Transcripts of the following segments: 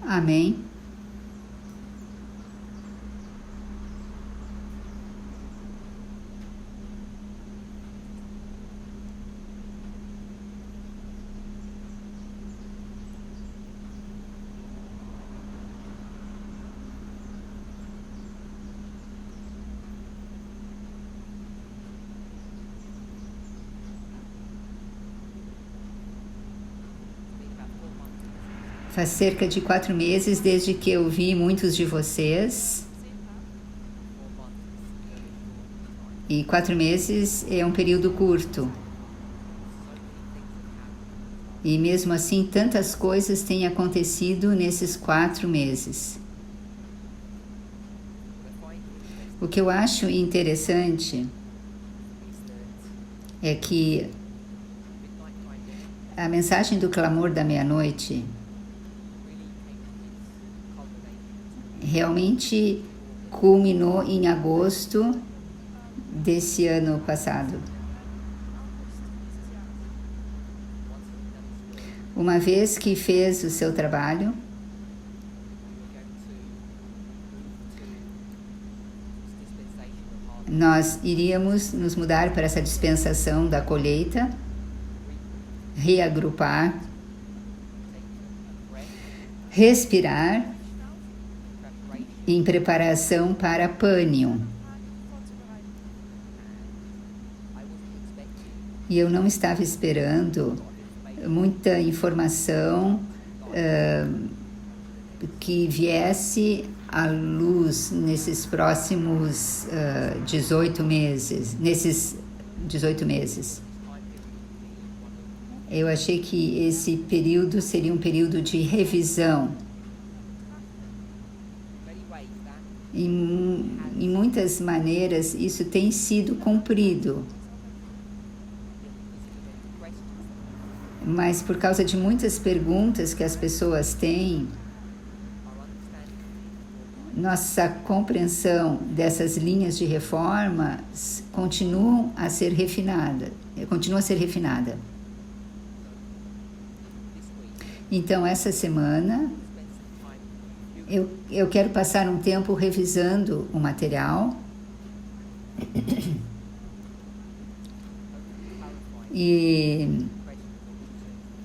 Amém. Faz cerca de 4 meses desde que eu vi muitos de vocês. E 4 meses é um período curto. E mesmo assim, tantas coisas têm acontecido nesses 4 meses. O que eu acho interessante é que a mensagem do clamor da meia-noite realmente culminou em agosto desse ano passado. Uma vez que fez o seu trabalho, nós iríamos nos mudar para essa dispensação da colheita, reagrupar, respirar em preparação para Pânion. E eu não estava esperando muita informação que viesse à luz nesses próximos 18 meses. Nesses 18 meses. Eu achei que esse período seria um período de revisão. Em muitas maneiras, isso tem sido cumprido. Mas por causa de muitas perguntas que as pessoas têm, nossa compreensão dessas linhas de reforma continua a ser refinada. Então, essa semana, eu quero passar um tempo revisando o material e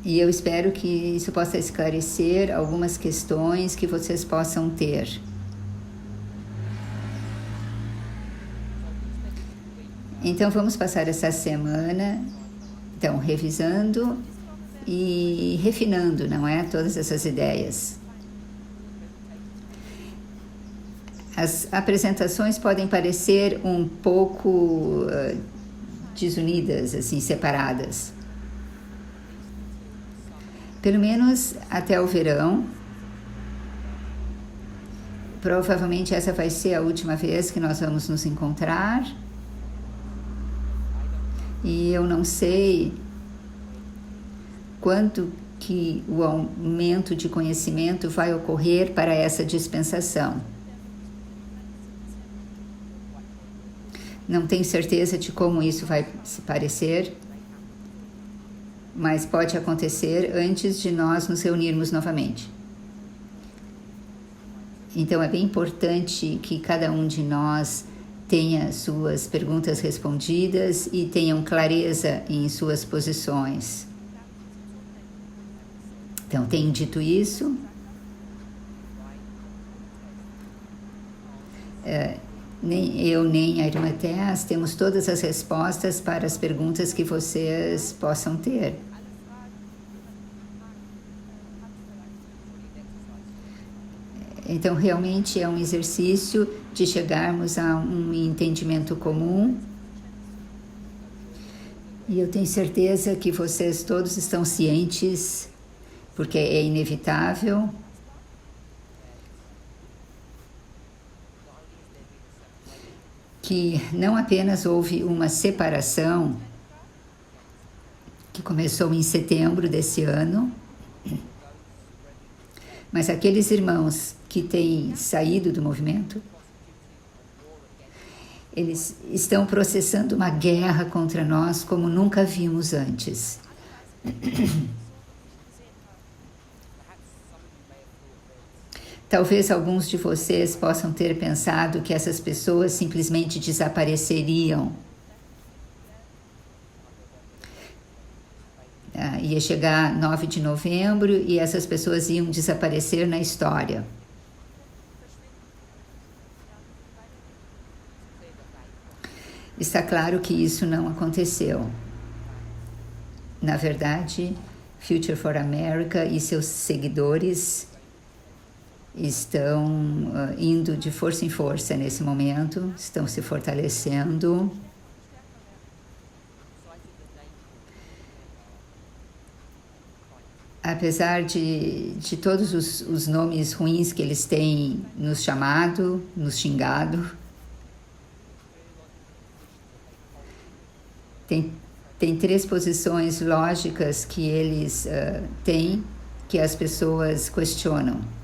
eu espero que isso possa esclarecer algumas questões que vocês possam ter. Então, vamos passar essa semana, então, revisando e refinando, não é? Todas essas ideias. As apresentações podem parecer um pouco desunidas, assim, separadas. Pelo menos até o verão. Provavelmente essa vai ser a última vez que nós vamos nos encontrar. E eu não sei quanto que o aumento de conhecimento vai ocorrer para essa dispensação. Não tenho certeza de como isso vai se parecer, mas pode acontecer antes de nós nos reunirmos novamente. Então é bem importante que cada um de nós tenha suas perguntas respondidas e tenham clareza em suas posições. Então, tenho dito isso. Nem eu, nem a irmã Tess temos todas as respostas para as perguntas que vocês possam ter. Então, realmente é um exercício de chegarmos a um entendimento comum. E eu tenho certeza que vocês todos estão cientes, porque é inevitável. Que não apenas houve uma separação, que começou em setembro desse ano, mas aqueles irmãos que têm saído do movimento, eles estão processando uma guerra contra nós como nunca vimos antes. Talvez alguns de vocês possam ter pensado que essas pessoas simplesmente desapareceriam. Ia chegar 9 de novembro e essas pessoas iam desaparecer na história. Está claro que isso não aconteceu. Na verdade, Future for America e seus seguidores estão indo de força em força nesse momento, estão se fortalecendo. Apesar de todos os nomes ruins que eles têm nos chamado, nos xingado, tem 3 posições lógicas que eles têm que as pessoas questionam.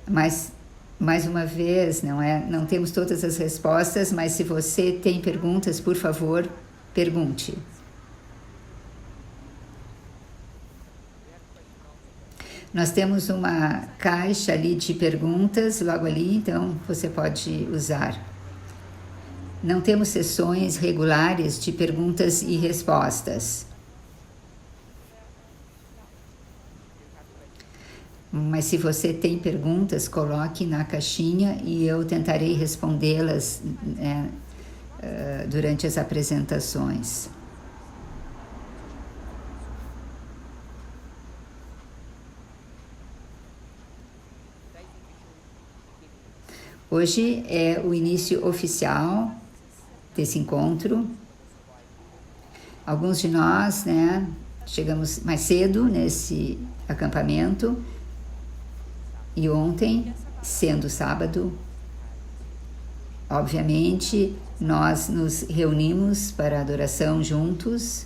Mas, mais uma vez, não temos todas as respostas, mas se você tem perguntas, por favor, pergunte. Nós temos uma caixa ali de perguntas, logo ali, então você pode usar. Não temos sessões regulares de perguntas e respostas. Mas se você tem perguntas, coloque na caixinha e eu tentarei respondê-las durante as apresentações. Hoje é o início oficial desse encontro. Alguns de nós, chegamos mais cedo nesse acampamento e ontem, sendo sábado, obviamente, nós nos reunimos para adoração juntos,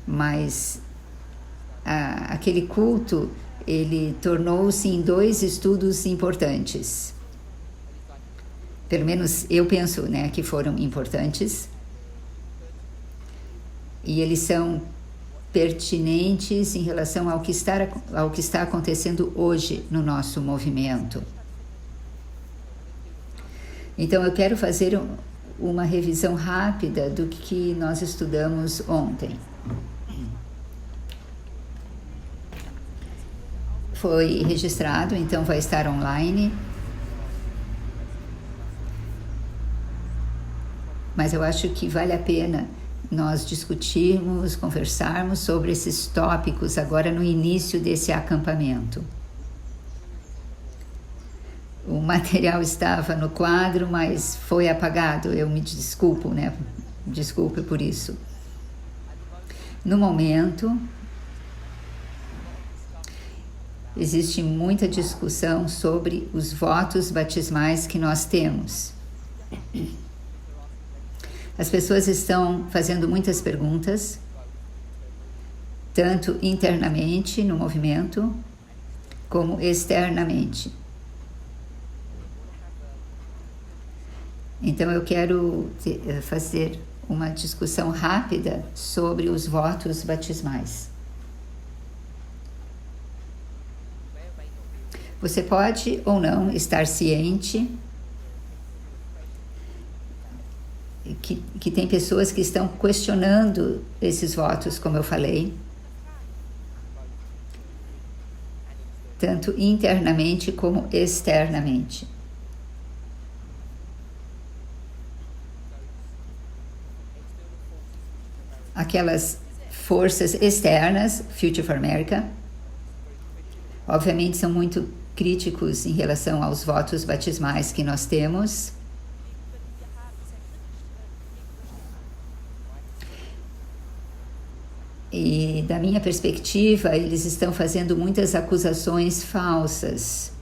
mas aquele culto, ele tornou-se em 2 estudos importantes. Pelo menos eu penso, que foram importantes. E eles são pertinentes em relação ao que está acontecendo hoje no nosso movimento. Então, eu quero fazer uma revisão rápida do que nós estudamos ontem. Foi registrado, então vai estar online. Mas eu acho que vale a pena nós discutirmos, conversarmos sobre esses tópicos agora no início desse acampamento. O material estava no quadro, mas foi apagado. Eu me desculpo, Desculpe por isso. No momento, existe muita discussão sobre os votos batismais que nós temos. As pessoas estão fazendo muitas perguntas, tanto internamente no movimento, como externamente. Então eu quero fazer uma discussão rápida sobre os votos batismais. Você pode ou não estar ciente que tem pessoas que estão questionando esses votos, como eu falei, tanto internamente como externamente. Aquelas forças externas, Future for America, obviamente são muito críticos em relação aos votos batismais que nós temos. E da minha perspectiva, eles estão fazendo muitas acusações falsas.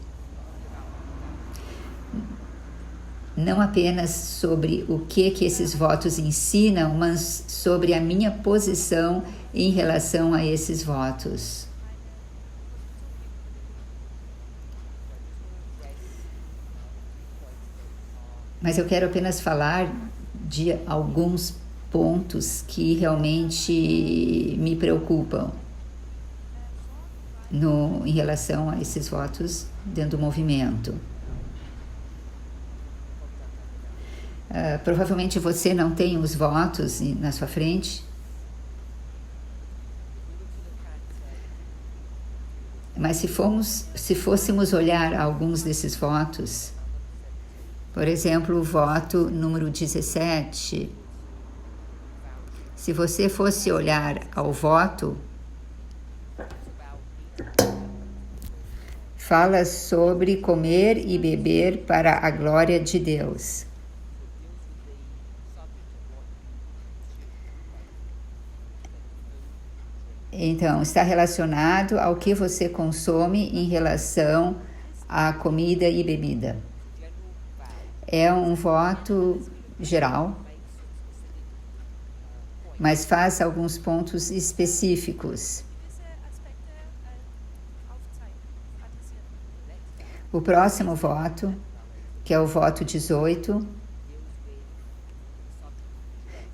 Não apenas sobre o que esses votos ensinam, mas sobre a minha posição em relação a esses votos. Mas eu quero apenas falar de alguns pontos que realmente me preocupam. em relação a esses votos dentro do movimento. Provavelmente você não tem os votos na sua frente, mas se fôssemos olhar alguns desses votos, por exemplo, o voto número 17, se você fosse olhar ao voto, fala sobre comer e beber para a glória de Deus. Então, está relacionado ao que você consome em relação à comida e bebida. É um voto geral, mas faz alguns pontos específicos. O próximo voto, que é o voto 18,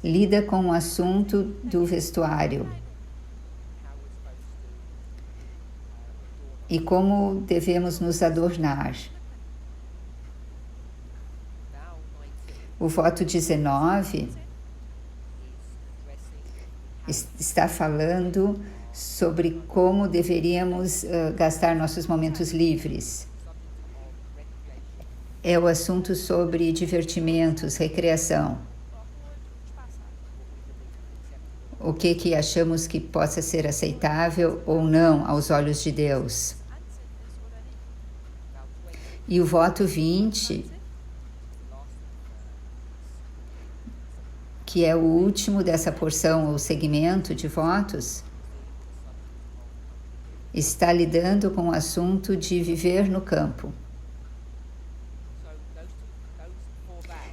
lida com o assunto do vestuário e como devemos nos adornar. O voto 19 está falando sobre como deveríamos gastar nossos momentos livres. É o assunto sobre divertimentos, recreação. O que achamos que possa ser aceitável ou não aos olhos de Deus. E o voto 20, que é o último dessa porção ou segmento de votos, está lidando com o assunto de viver no campo.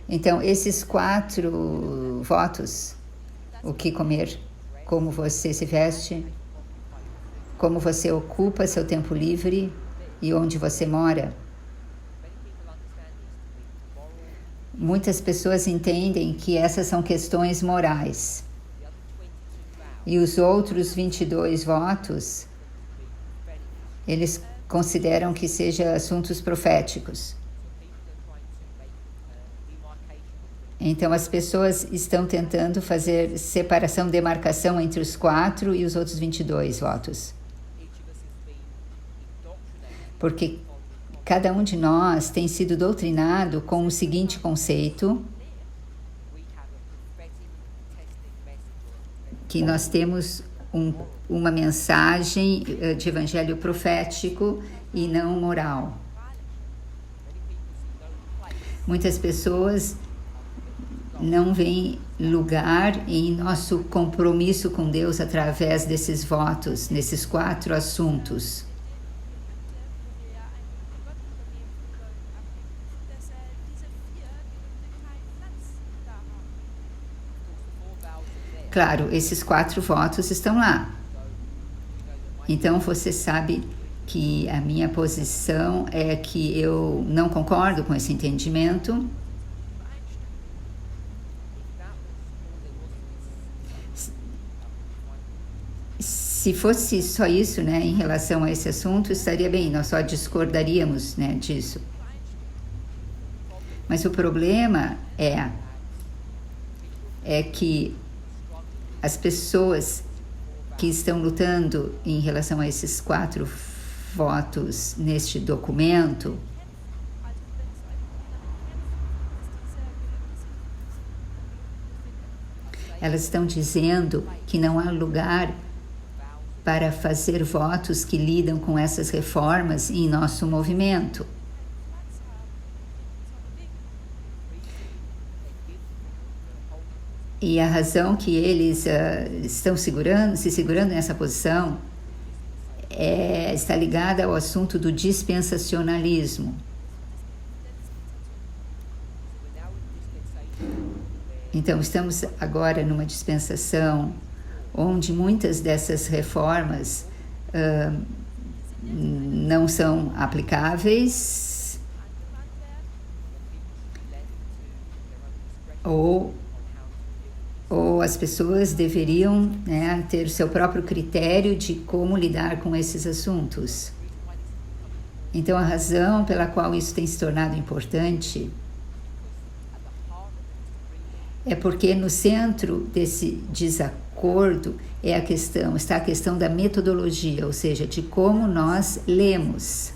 Então, esses 4 votos, o que comer, como você se veste, como você ocupa seu tempo livre e onde você mora. Muitas pessoas entendem que essas são questões morais. E os outros 22 votos, eles consideram que sejam assuntos proféticos. Então, as pessoas estão tentando fazer separação, demarcação entre os 4 e os outros 22 votos. Porque cada um de nós tem sido doutrinado com o seguinte conceito, que nós temos uma mensagem de evangelho profético e não moral. Muitas pessoas não veem lugar em nosso compromisso com Deus através desses votos, nesses 4 assuntos. Claro, esses 4 votos estão lá. Então, você sabe que a minha posição é que eu não concordo com esse entendimento. Se fosse só isso, né, em relação a esse assunto, estaria bem, nós só discordaríamos, né, disso. Mas o problema é que as pessoas que estão lutando em relação a esses 4 votos neste documento, elas estão dizendo que não há lugar para fazer votos que lidam com essas reformas em nosso movimento. E a razão que eles estão se segurando nessa posição está ligada ao assunto do dispensacionalismo. Então, estamos agora numa dispensação onde muitas dessas reformas não são aplicáveis ou as pessoas deveriam, né, ter seu próprio critério de como lidar com esses assuntos. Então, a razão pela qual isso tem se tornado importante é porque no centro desse desacordo está a questão da metodologia, ou seja, de como nós lemos.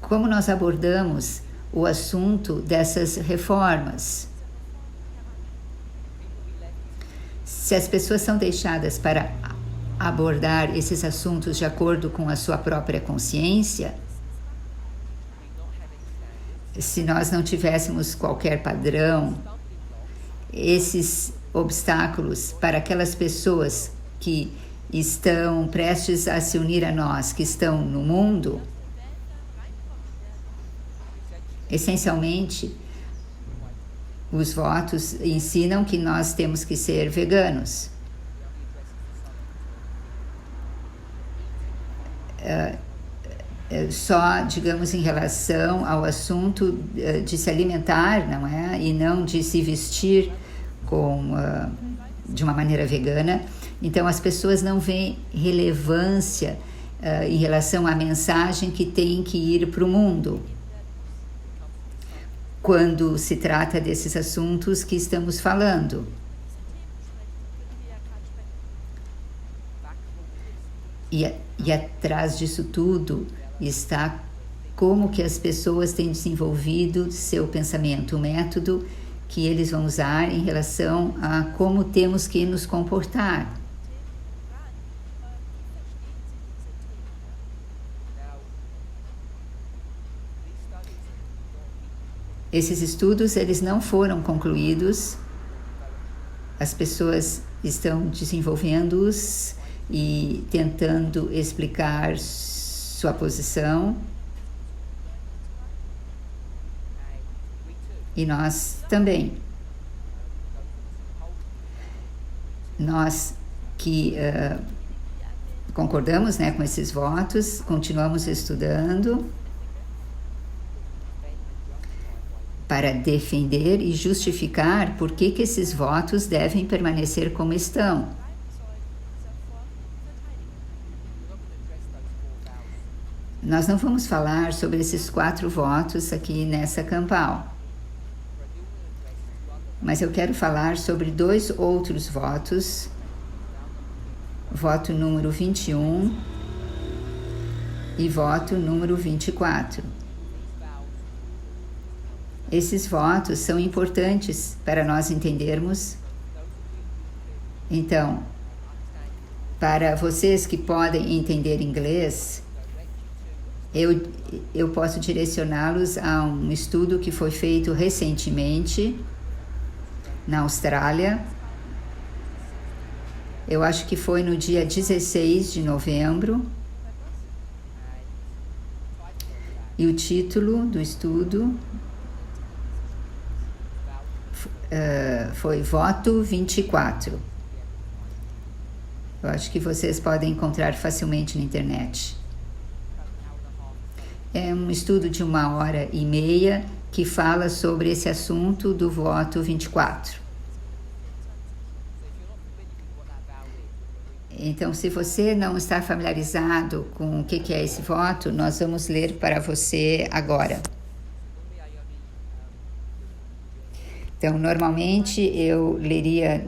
Como nós abordamos o assunto dessas reformas. Se as pessoas são deixadas para abordar esses assuntos de acordo com a sua própria consciência, se nós não tivéssemos qualquer padrão, esses obstáculos para aquelas pessoas que estão prestes a se unir a nós, que estão no mundo, essencialmente, os votos ensinam que nós temos que ser veganos. Só, digamos, em relação ao assunto de se alimentar, não é? E não de se vestir de uma maneira vegana. Então, as pessoas não veem relevância em relação à mensagem que tem que ir para o mundo, quando se trata desses assuntos que estamos falando. E atrás disso tudo está como que as pessoas têm desenvolvido seu pensamento, o método que eles vão usar em relação a como temos que nos comportar. Esses estudos, eles não foram concluídos, as pessoas estão desenvolvendo-os e tentando explicar sua posição. E nós também. Nós que concordamos, né, com esses votos, continuamos estudando para defender e justificar por que esses votos devem permanecer como estão. Nós não vamos falar sobre esses 4 votos aqui nessa campal, mas eu quero falar sobre 2 outros votos, voto número 21 e voto número 24. Esses votos são importantes para nós entendermos. Então, para vocês que podem entender inglês, eu posso direcioná-los a um estudo que foi feito recentemente na Austrália. Eu acho que foi no dia 16 de novembro. E o título do estudo foi Voto 24. Eu acho que vocês podem encontrar facilmente na internet. É um estudo de 1h30 que fala sobre esse assunto do voto 24. Então, se você não está familiarizado com o que é esse voto, nós vamos ler para você agora. Então, normalmente eu leria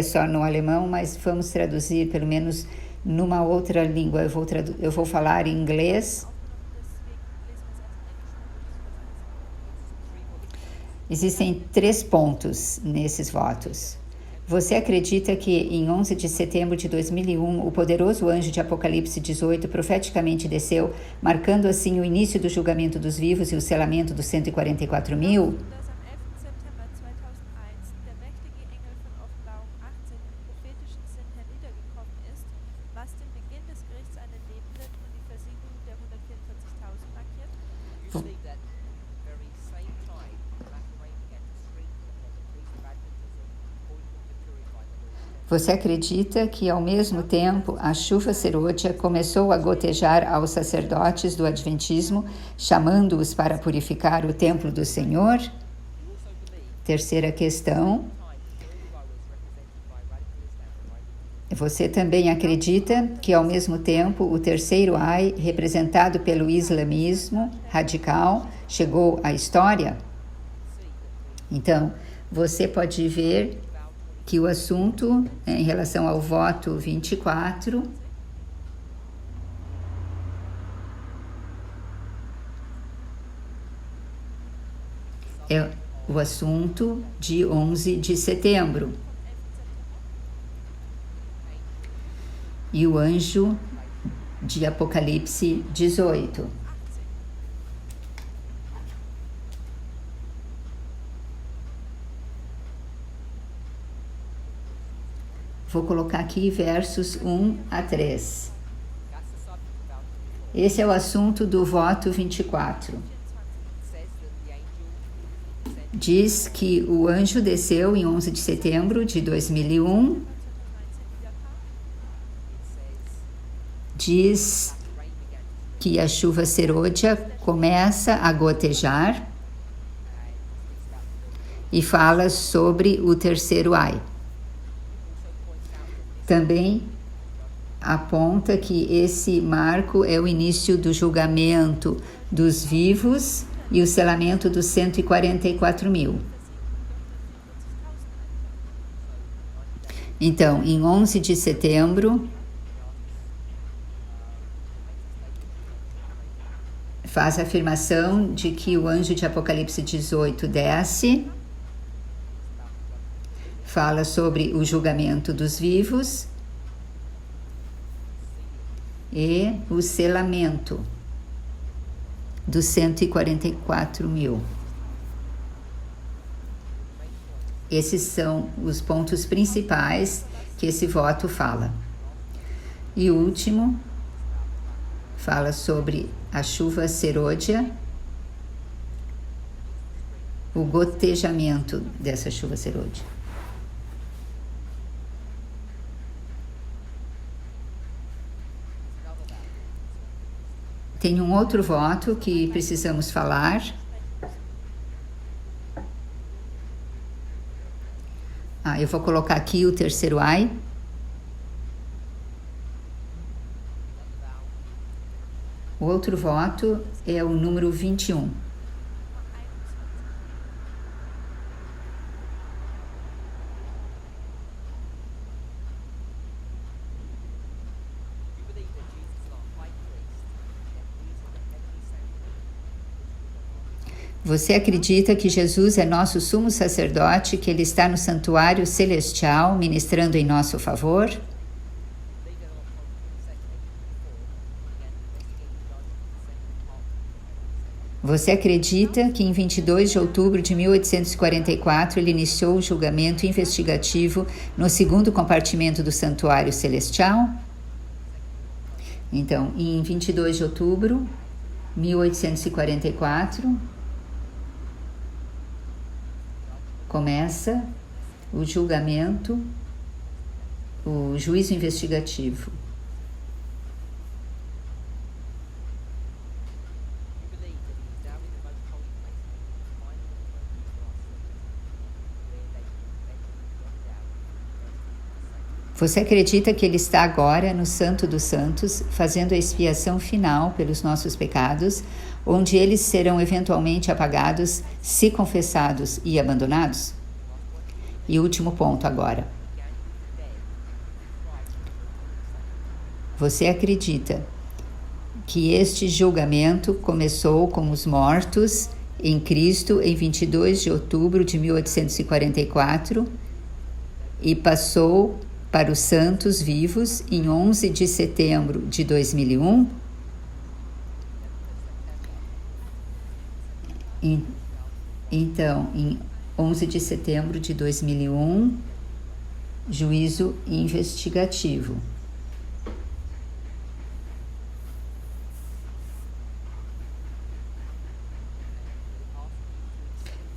só no alemão, mas vamos traduzir pelo menos numa outra língua. Eu vou falar em inglês. Existem 3 pontos nesses votos. Você acredita que em 11 de setembro de 2001, o poderoso anjo de Apocalipse 18 profeticamente desceu, marcando assim o início do julgamento dos vivos e o selamento dos 144.000? Você acredita que, ao mesmo tempo, a chuva serôdia começou a gotejar aos sacerdotes do Adventismo, chamando-os para purificar o templo do Senhor? Terceira questão. Você também acredita que, ao mesmo tempo, o terceiro Ai, representado pelo islamismo radical, chegou à história? Então, você pode ver que o assunto, em relação ao voto 24, é o assunto de 11 de setembro. E o anjo de Apocalipse 18. Vou colocar aqui versos 1 a 3. Esse é o assunto do voto 24. Diz que o anjo desceu em 11 de setembro de 2001. Diz que a chuva serôdia começa a gotejar e fala sobre o terceiro Ai. Também aponta que esse marco é o início do julgamento dos vivos e o selamento dos 144 mil. Então, em 11 de setembro, faz a afirmação de que o anjo de Apocalipse 18 desce, fala sobre o julgamento dos vivos e o selamento dos 144 mil. Esses são os pontos principais que esse voto fala. E o último fala sobre a chuva serôdia, o gotejamento dessa chuva serôdia. Tem um outro voto que precisamos falar. Eu vou colocar aqui o terceiro Ai. O outro voto é o número 21. Você acredita que Jesus é nosso sumo sacerdote, que Ele está no santuário celestial, ministrando em nosso favor? Você acredita que em 22 de outubro de 1844 ele iniciou o julgamento investigativo no segundo compartimento do santuário celestial? Então, em 22 de outubro de 1844, começa o julgamento, o juízo investigativo. Você acredita que Ele está agora no Santo dos Santos, fazendo a expiação final pelos nossos pecados, onde eles serão eventualmente apagados, se confessados e abandonados? E último ponto agora. Você acredita que este julgamento começou com os mortos em Cristo em 22 de outubro de 1844 e passou para os santos vivos em 11 de setembro de 2001? Então, em 11 de setembro de 2001, juízo investigativo.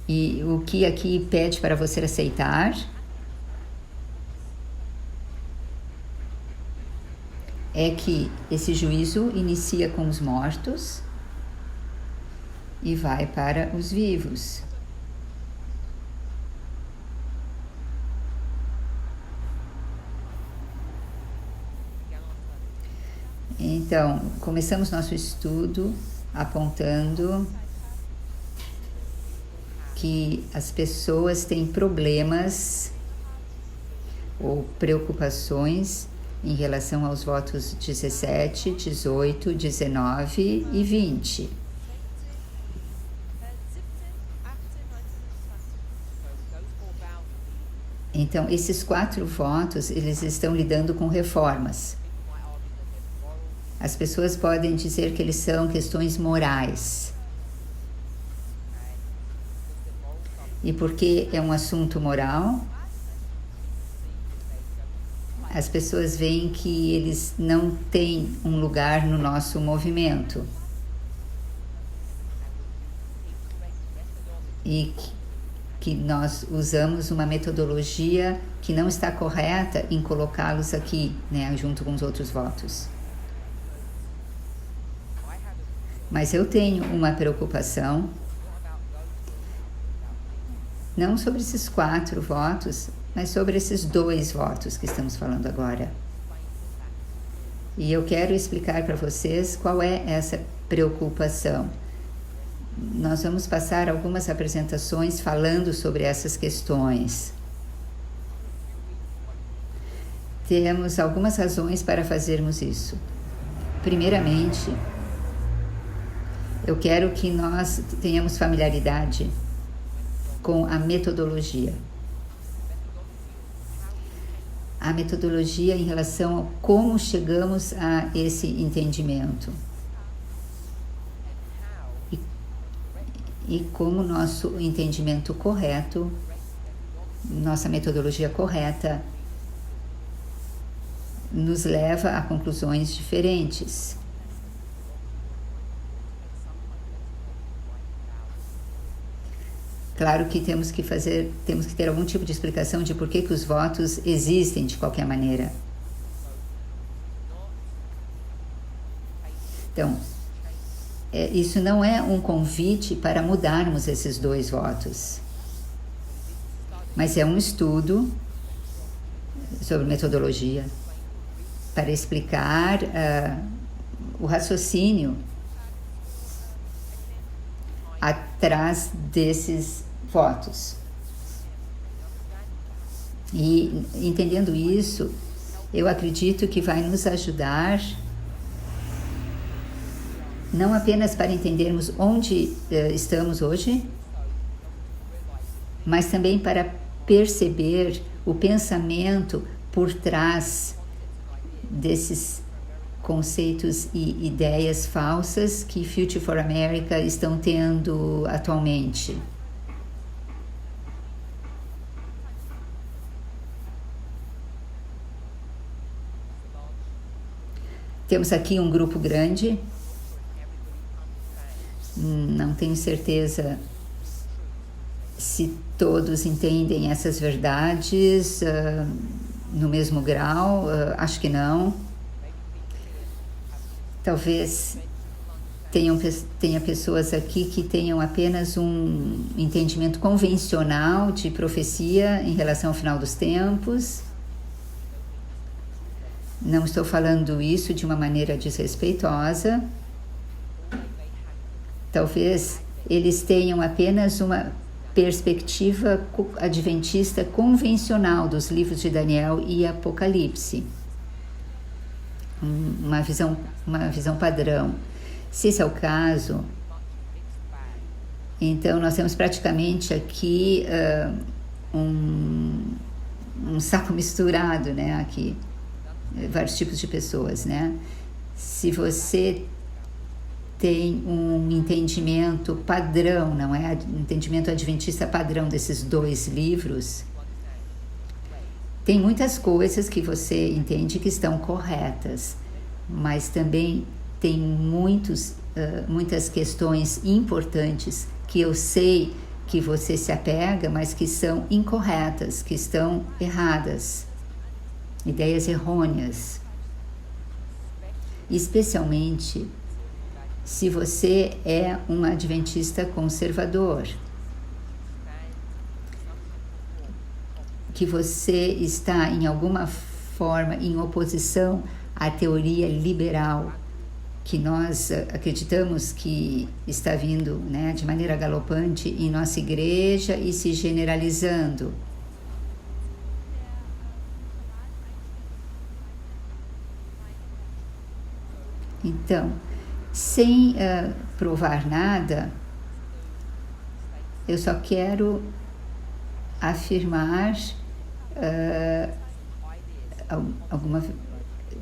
E o que aqui pede para você aceitar? é que esse juízo inicia com os mortos e vai para os vivos. Então, começamos nosso estudo apontando que as pessoas têm problemas ou preocupações em relação aos votos 17, 18, 19 e 20. Então, esses 4 votos, eles estão lidando com reformas. As pessoas podem dizer que eles são questões morais. E porque é um assunto moral, as pessoas veem que eles não têm um lugar no nosso movimento. E que nós usamos uma metodologia que não está correta em colocá-los aqui, né, junto com os outros votos. Mas eu tenho uma preocupação, não sobre esses 4 votos, mas sobre esses 2 votos que estamos falando agora. E eu quero explicar para vocês qual é essa preocupação. Nós vamos passar algumas apresentações falando sobre essas questões. Temos algumas razões para fazermos isso. Primeiramente, eu quero que nós tenhamos familiaridade com a metodologia. A metodologia em relação a como chegamos a esse entendimento. E como nosso entendimento correto, nossa metodologia correta, nos leva a conclusões diferentes. Claro que temos que ter algum tipo de explicação de por que os votos existem de qualquer maneira. Então, isso não é um convite para mudarmos esses 2 votos, mas é um estudo sobre metodologia para explicar o raciocínio atrás desses votos. E entendendo isso, eu acredito que vai nos ajudar não apenas para entendermos onde estamos hoje, mas também para perceber o pensamento por trás desses conceitos e ideias falsas que Future for America estão tendo atualmente. Temos aqui um grupo grande. Não tenho certeza se todos entendem essas verdades no mesmo grau. Acho que não. Talvez tenha pessoas aqui que tenham apenas um entendimento convencional de profecia em relação ao final dos tempos. Não estou falando isso de uma maneira desrespeitosa. Talvez eles tenham apenas uma perspectiva adventista convencional dos livros de Daniel e Apocalipse. Uma visão padrão. Se esse é o caso, então nós temos praticamente aqui um saco misturado, né? Aqui, vários tipos de pessoas, né? Se você tem um entendimento padrão, não é? Entendimento adventista padrão desses 2 livros, tem muitas coisas que você entende que estão corretas, mas também tem muitas questões importantes que eu sei que você se apega, mas que são incorretas, que estão erradas, ideias errôneas. especialmente se você é um adventista conservador, que você está em alguma forma em oposição à teoria liberal que nós acreditamos que está vindo, né, de maneira galopante em nossa igreja e se generalizando. Então, sem provar nada, eu só quero afirmar algumas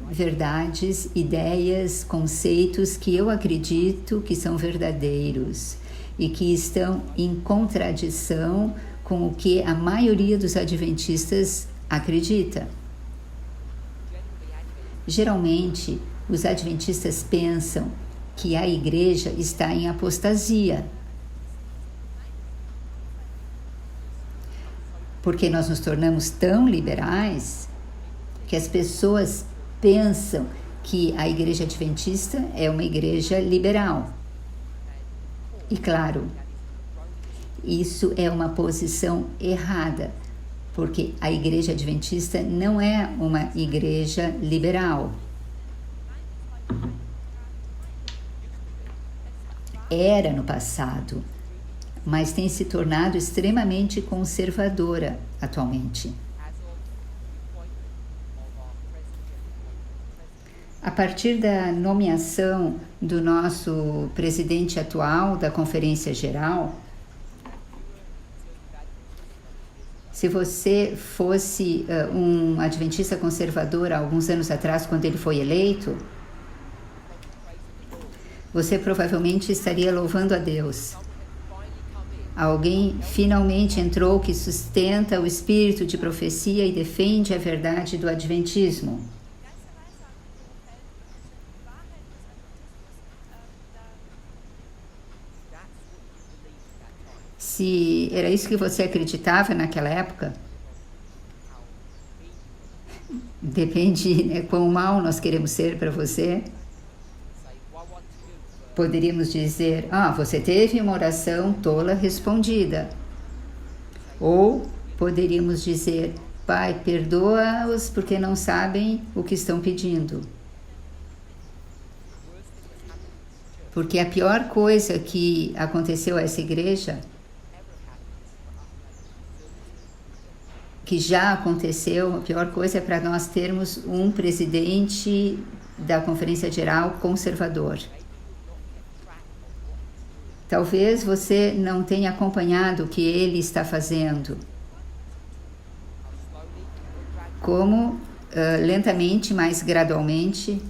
verdades, ideias, conceitos que eu acredito que são verdadeiros e que estão em contradição com o que a maioria dos adventistas acredita. Geralmente, os adventistas pensam que a igreja está em apostasia, porque nós nos tornamos tão liberais que as pessoas pensam que a igreja adventista é uma igreja liberal. E claro, isso é uma posição errada, porque a igreja adventista não é uma igreja liberal. Era no passado, mas tem se tornado extremamente conservadora atualmente. A partir da nomeação do nosso presidente atual da Conferência Geral, se você fosse um adventista conservador há alguns anos atrás, quando ele foi eleito, você provavelmente estaria louvando a Deus. Alguém finalmente entrou que sustenta o espírito de profecia e defende a verdade do adventismo. Se era isso que você acreditava naquela época, depende, né, quão mal nós queremos ser para você. Poderíamos dizer, você teve uma oração tola respondida. Ou poderíamos dizer, Pai, perdoa-os porque não sabem o que estão pedindo. Porque a pior coisa que aconteceu a essa igreja, que já aconteceu, a pior coisa é para nós termos um presidente da Conferência Geral conservador. Talvez você não tenha acompanhado o que ele está fazendo. Como, lentamente, mas gradualmente,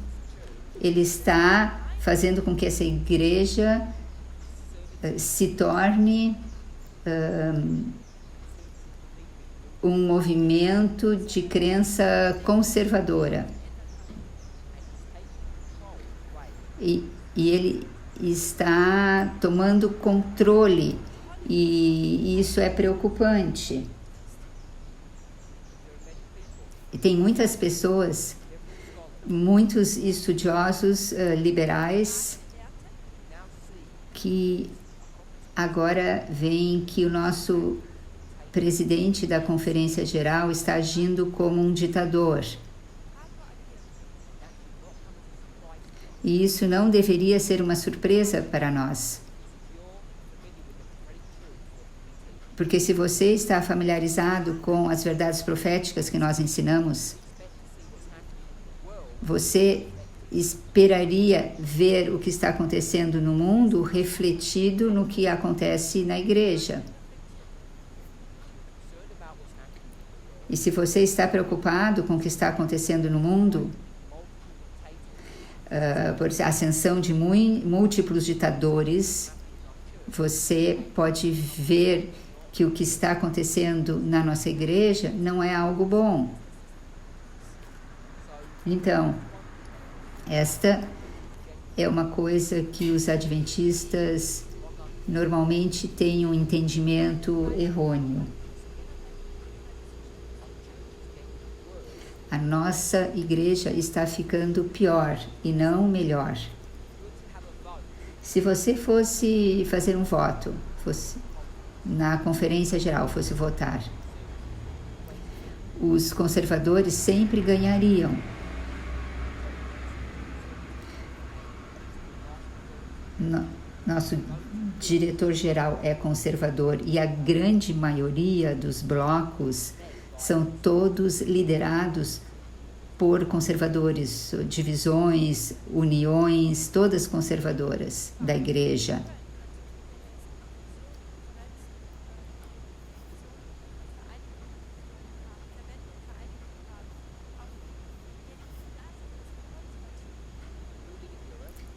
ele está fazendo com que essa igreja se torne um movimento de crença conservadora. E ele está tomando controle, e isso é preocupante. E tem muitas pessoas, muitos estudiosos liberais, que agora veem que o nosso presidente da Conferência Geral está agindo como um ditador. E isso não deveria ser uma surpresa para nós. Porque se você está familiarizado com as verdades proféticas que nós ensinamos, você esperaria ver o que está acontecendo no mundo refletido no que acontece na igreja. E se você está preocupado com o que está acontecendo no mundo, por a ascensão de múltiplos ditadores, você pode ver que o que está acontecendo na nossa igreja não é algo bom. Então, esta é uma coisa que os adventistas normalmente têm um entendimento errôneo. A nossa igreja está ficando pior e não melhor. Se você fosse fazer um voto, fosse na conferência geral, fosse votar, os conservadores sempre ganhariam. Nosso diretor-geral é conservador e a grande maioria dos blocos são todos liderados por conservadores, divisões, uniões, todas conservadoras da igreja.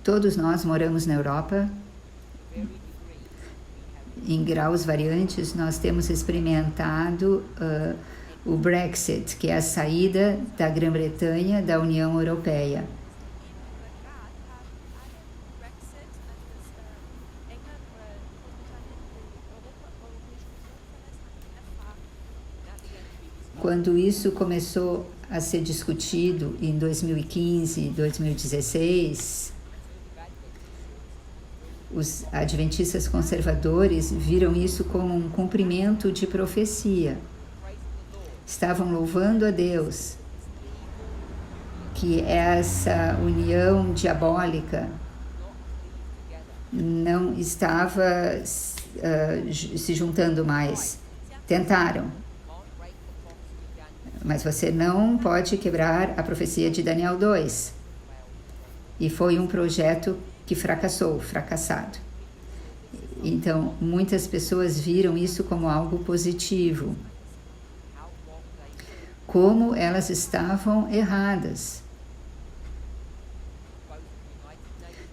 Todos nós moramos na Europa. Em graus variantes, nós temos experimentado o Brexit, que é a saída da Grã-Bretanha da União Europeia. Quando isso começou a ser discutido em 2015, 2016, os adventistas conservadores viram isso como um cumprimento de profecia. Estavam louvando a Deus que essa união diabólica não estava se juntando mais. Tentaram. Mas você não pode quebrar a profecia de Daniel 2. E foi um projeto que fracassado. Então, muitas pessoas viram isso como algo positivo. Como elas estavam erradas.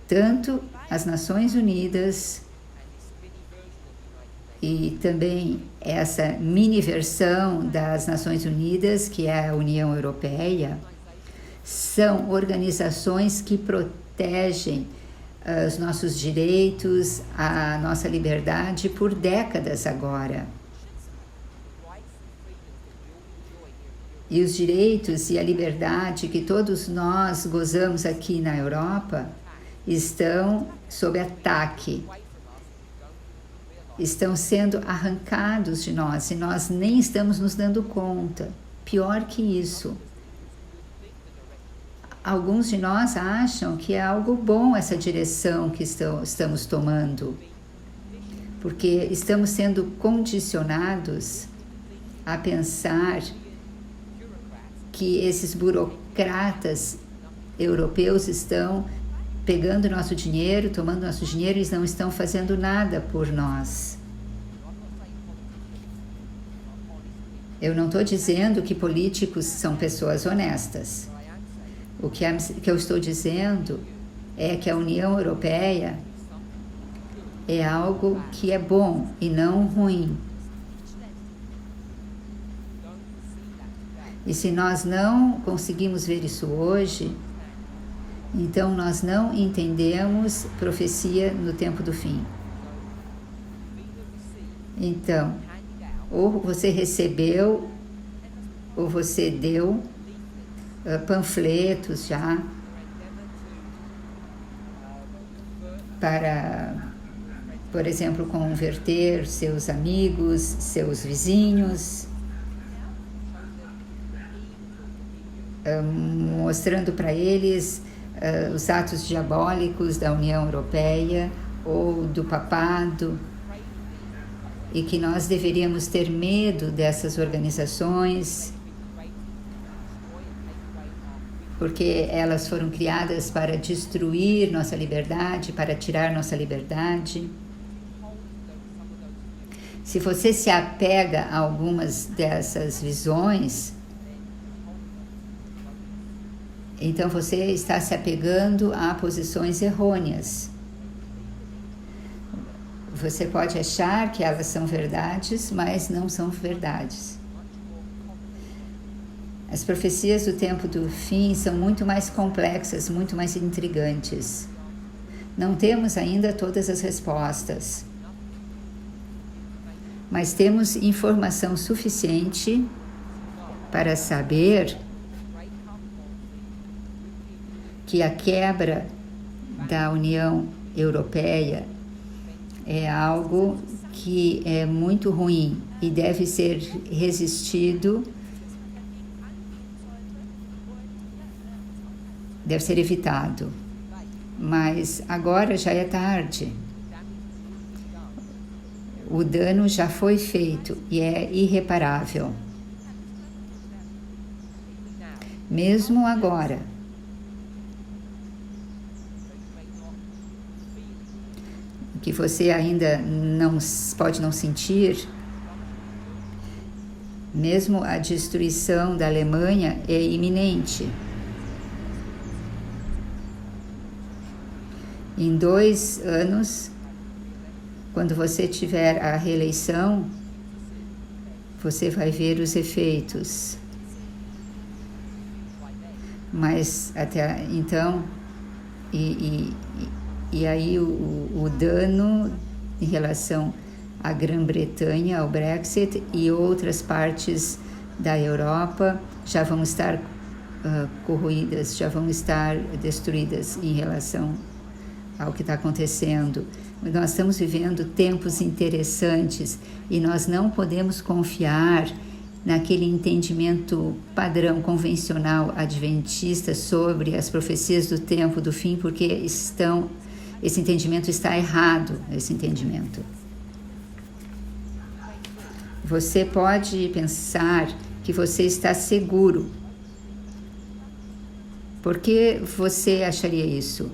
Tanto as Nações Unidas e também essa mini versão das Nações Unidas, que é a União Europeia, são organizações que protegem os nossos direitos, a nossa liberdade por décadas agora. E os direitos e a liberdade que todos nós gozamos aqui na Europa estão sob ataque. Estão sendo arrancados de nós e nós nem estamos nos dando conta. Pior que isso. Alguns de nós acham que é algo bom essa direção que estamos tomando, porque estamos sendo condicionados a pensar que esses burocratas europeus estão pegando nosso dinheiro, tomando nosso dinheiro e não estão fazendo nada por nós. Eu não estou dizendo que políticos são pessoas honestas. O que eu estou dizendo é que a União Europeia é algo que é bom e não ruim. E se nós não conseguimos ver isso hoje, então nós não entendemos profecia no tempo do fim. Então, ou você recebeu, ou você deu panfletos já para, por exemplo, converter seus amigos, seus vizinhos, mostrando para eles os atos diabólicos da União Europeia ou do papado, e que nós deveríamos ter medo dessas organizações, porque elas foram criadas para destruir nossa liberdade, para tirar nossa liberdade. Se você se apega a algumas dessas visões, então você está se apegando a posições errôneas. Você pode achar que elas são verdades, mas não são verdades. As profecias do tempo do fim são muito mais complexas, muito mais intrigantes. Não temos ainda todas as respostas, mas temos informação suficiente para saber que a quebra da União Europeia é algo que é muito ruim e deve ser resistido, deve ser evitado. Mas agora já é tarde. O dano já foi feito e é irreparável. Mesmo agora, que você ainda não pode não sentir, mesmo a destruição da Alemanha é iminente. Em 2 anos, quando você tiver a reeleição, você vai ver os efeitos. Mas até então, e aí o dano em relação à Grã-Bretanha, ao Brexit e outras partes da Europa já vão estar corroídas, já vão estar destruídas em relação ao que está acontecendo. Nós estamos vivendo tempos interessantes e nós não podemos confiar naquele entendimento padrão convencional adventista sobre as profecias do tempo do fim, porque esse entendimento está errado, esse entendimento. Você pode pensar que você está seguro. Por que você acharia isso?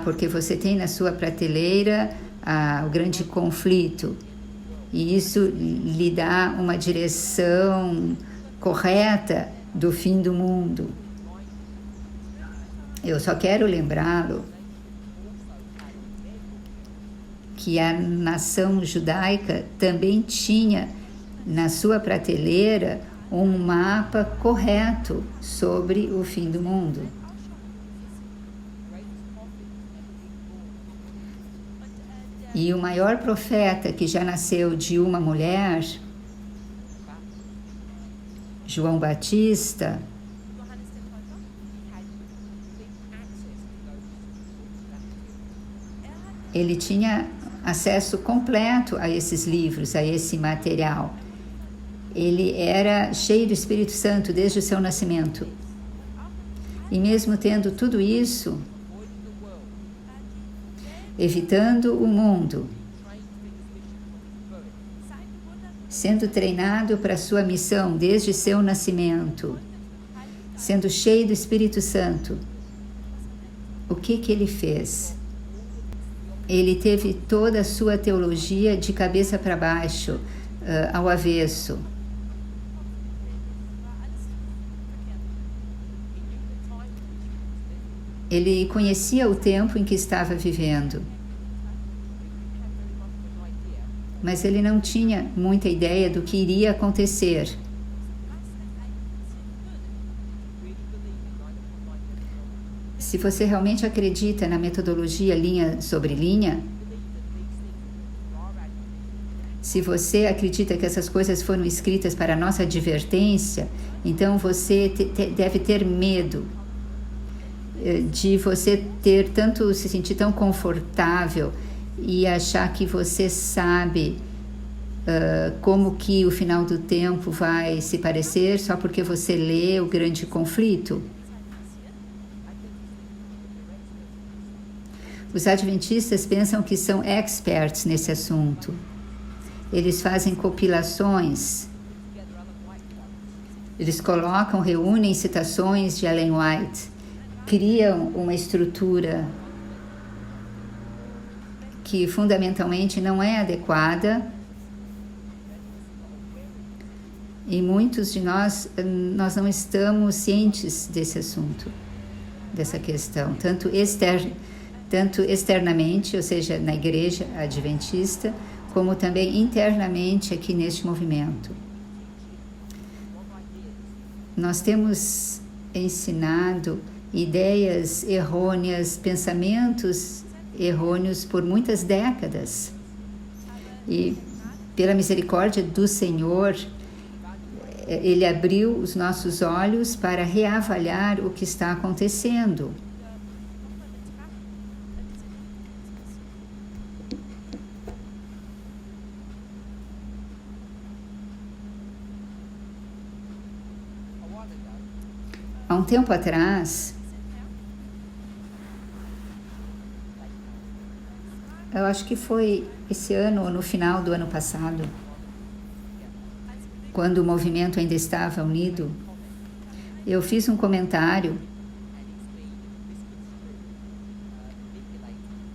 Porque você tem na sua prateleira o grande conflito e isso lhe dá uma direção correta do fim do mundo. Eu só quero lembrá-lo que a nação judaica também tinha na sua prateleira um mapa correto sobre o fim do mundo. E o maior profeta que já nasceu de uma mulher, João Batista, ele tinha acesso completo a esses livros, a esse material. Ele era cheio do Espírito Santo desde o seu nascimento. E mesmo tendo tudo isso, evitando o mundo, sendo treinado para a sua missão desde seu nascimento, sendo cheio do Espírito Santo, o que ele fez? Ele teve toda a sua teologia de cabeça para baixo, ao avesso. Ele conhecia o tempo em que estava vivendo, mas ele não tinha muita ideia do que iria acontecer. Se você realmente acredita na metodologia linha sobre linha, se você acredita que essas coisas foram escritas para a nossa advertência, então você deve ter medo de você se sentir tão confortável e achar que você sabe como que o final do tempo vai se parecer só porque você lê o grande conflito. Os adventistas pensam que são experts nesse assunto. Eles fazem compilações. Eles reúnem citações de Ellen White, criam uma estrutura que fundamentalmente não é adequada e muitos de nós não estamos cientes desse assunto, dessa questão, tanto externamente, ou seja, na igreja adventista, como também internamente aqui neste movimento. Nós temos ensinado ideias errôneas, pensamentos errôneos por muitas décadas. E pela misericórdia do Senhor, ele abriu os nossos olhos para reavaliar o que está acontecendo. Há um tempo atrás, eu acho que foi esse ano ou no final do ano passado, quando o movimento ainda estava unido, eu fiz um comentário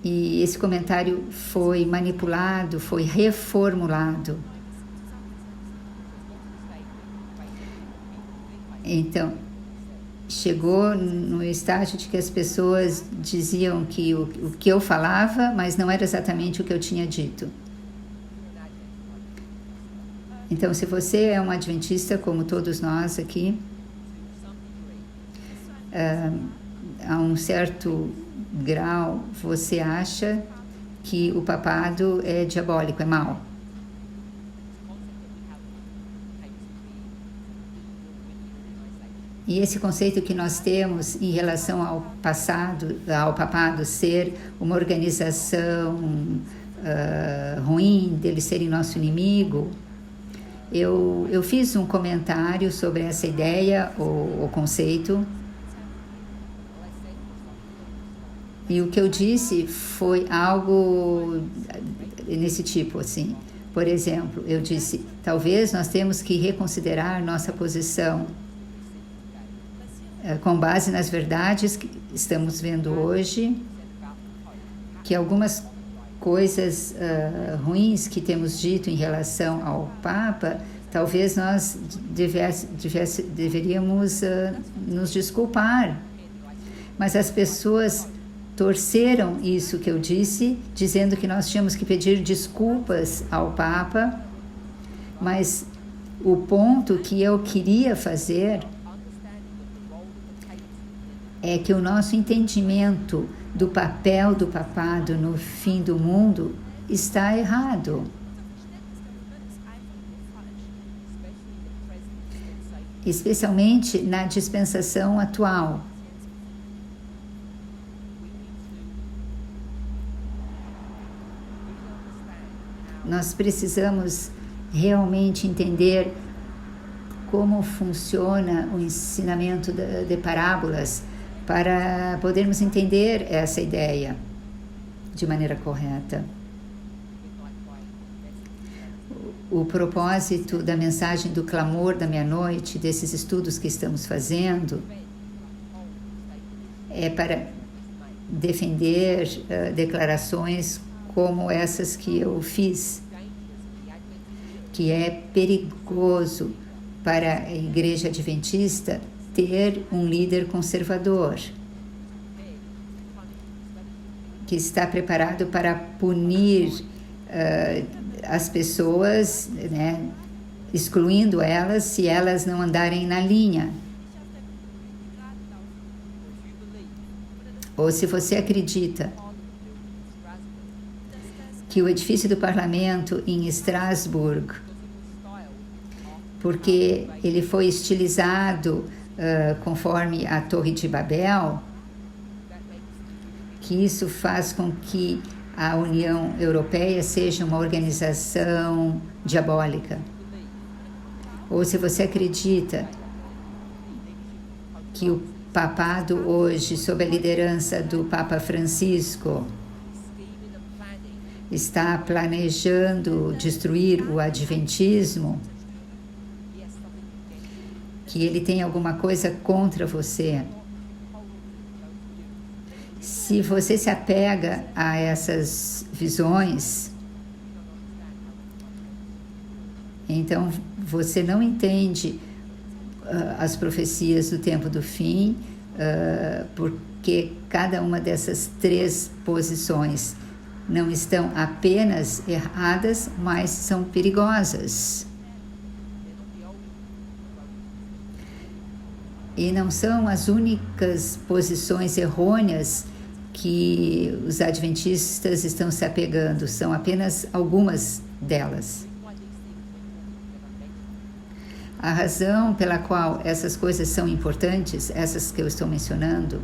e esse comentário foi manipulado, foi reformulado. Então, chegou no estágio de que as pessoas diziam que o que eu falava, mas não era exatamente o que eu tinha dito. Então, se você é um adventista, como todos nós aqui, a um certo grau, você acha que o papado é diabólico, é mau. E esse conceito que nós temos em relação ao passado, ao papado ser uma organização ruim, dele serem nosso inimigo, eu fiz um comentário sobre essa ideia, o conceito, e o que eu disse foi algo nesse tipo, assim. Por exemplo, eu disse, talvez nós temos que reconsiderar nossa posição com base nas verdades que estamos vendo hoje, que algumas coisas ruins que temos dito em relação ao Papa, talvez nós deveríamos nos desculpar. Mas as pessoas torceram isso que eu disse, dizendo que nós tínhamos que pedir desculpas ao Papa, mas o ponto que eu queria fazer é que o nosso entendimento do papel do papado no fim do mundo está errado. Especialmente na dispensação atual. Nós precisamos realmente entender como funciona o ensinamento de parábolas para podermos entender essa ideia de maneira correta. O propósito da mensagem do clamor da meia-noite, desses estudos que estamos fazendo, é para defender declarações como essas que eu fiz, que é perigoso para a Igreja Adventista ter um líder conservador que está preparado para punir as pessoas, né, excluindo elas se elas não andarem na linha. Ou se você acredita que o edifício do parlamento em Estrasburgo, porque ele foi estilizado conforme a Torre de Babel, que isso faz com que a União Europeia seja uma organização diabólica. Ou se você acredita que o papado hoje, sob a liderança do Papa Francisco, está planejando destruir o adventismo, que ele tem alguma coisa contra você. Se você se apega a essas visões, então você não entende as profecias do tempo do fim, porque cada uma dessas três posições não estão apenas erradas, mas são perigosas. E não são as únicas posições errôneas que os adventistas estão se apegando, são apenas algumas delas. A razão pela qual essas coisas são importantes, essas que eu estou mencionando,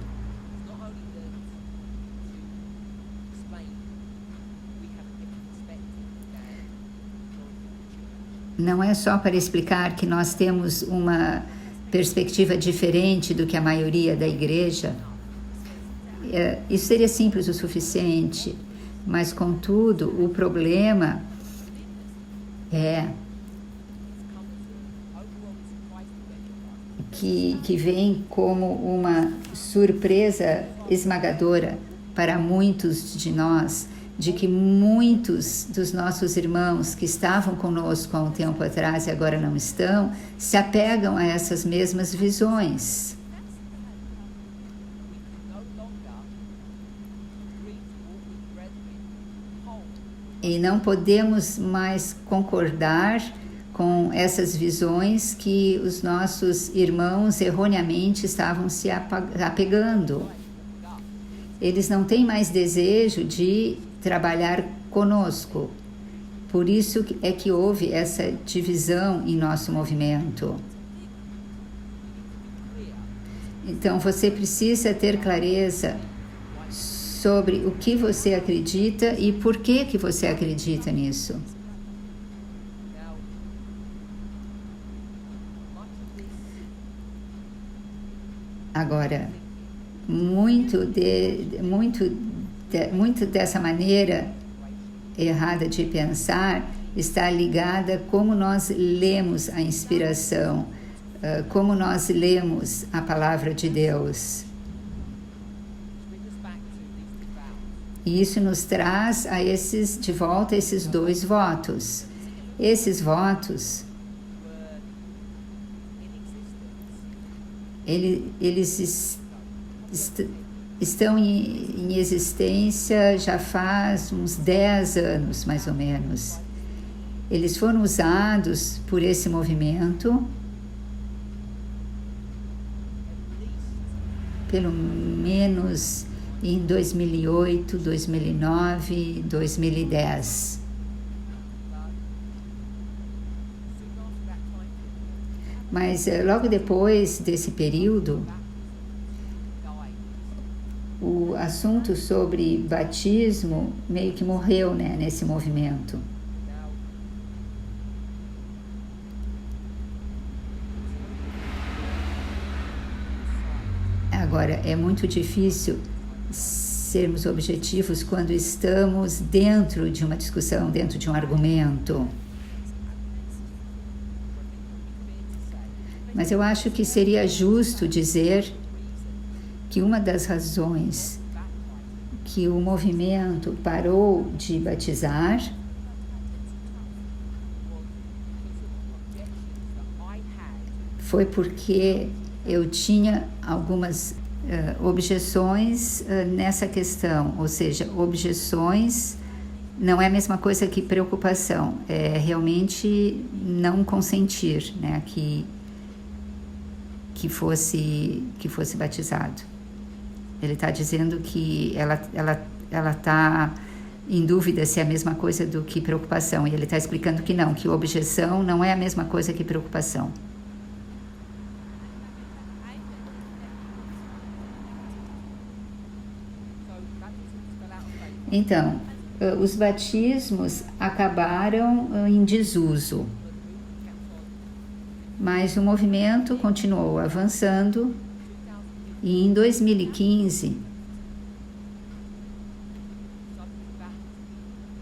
não é só para explicar que nós temos uma perspectiva diferente do que a maioria da igreja. Isso seria simples o suficiente, mas, contudo, o problema é que vem como uma surpresa esmagadora para muitos de nós, de que muitos dos nossos irmãos que estavam conosco há um tempo atrás e agora não estão, se apegam a essas mesmas visões. E não podemos mais concordar com essas visões que os nossos irmãos erroneamente estavam se apegando. Eles não têm mais desejo de trabalhar conosco. Por isso é que houve essa divisão em nosso movimento. Então você precisa ter clareza sobre o que você acredita e por que você acredita nisso. Agora, muito dessa maneira errada de pensar está ligada a como nós lemos a inspiração, como nós lemos a palavra de Deus. E isso nos traz de volta a esses dois votos. Esses votos, eles estão em existência já faz uns 10 anos, mais ou menos. Eles foram usados por esse movimento, pelo menos em 2008, 2009, 2010. Mas logo depois desse período, o assunto sobre batismo meio que morreu, né, nesse movimento. Agora, é muito difícil sermos objetivos quando estamos dentro de uma discussão, dentro de um argumento. Mas eu acho que seria justo dizer que uma das razões que o movimento parou de batizar foi porque eu tinha algumas objeções nessa questão, ou seja, objeções não é a mesma coisa que preocupação, é realmente não consentir, né, que fosse batizado. Ele está dizendo que ela está em dúvida se é a mesma coisa do que preocupação, e ele está explicando que não, que objeção não é a mesma coisa que preocupação. Então, os batismos acabaram em desuso, mas o movimento continuou avançando e em 2015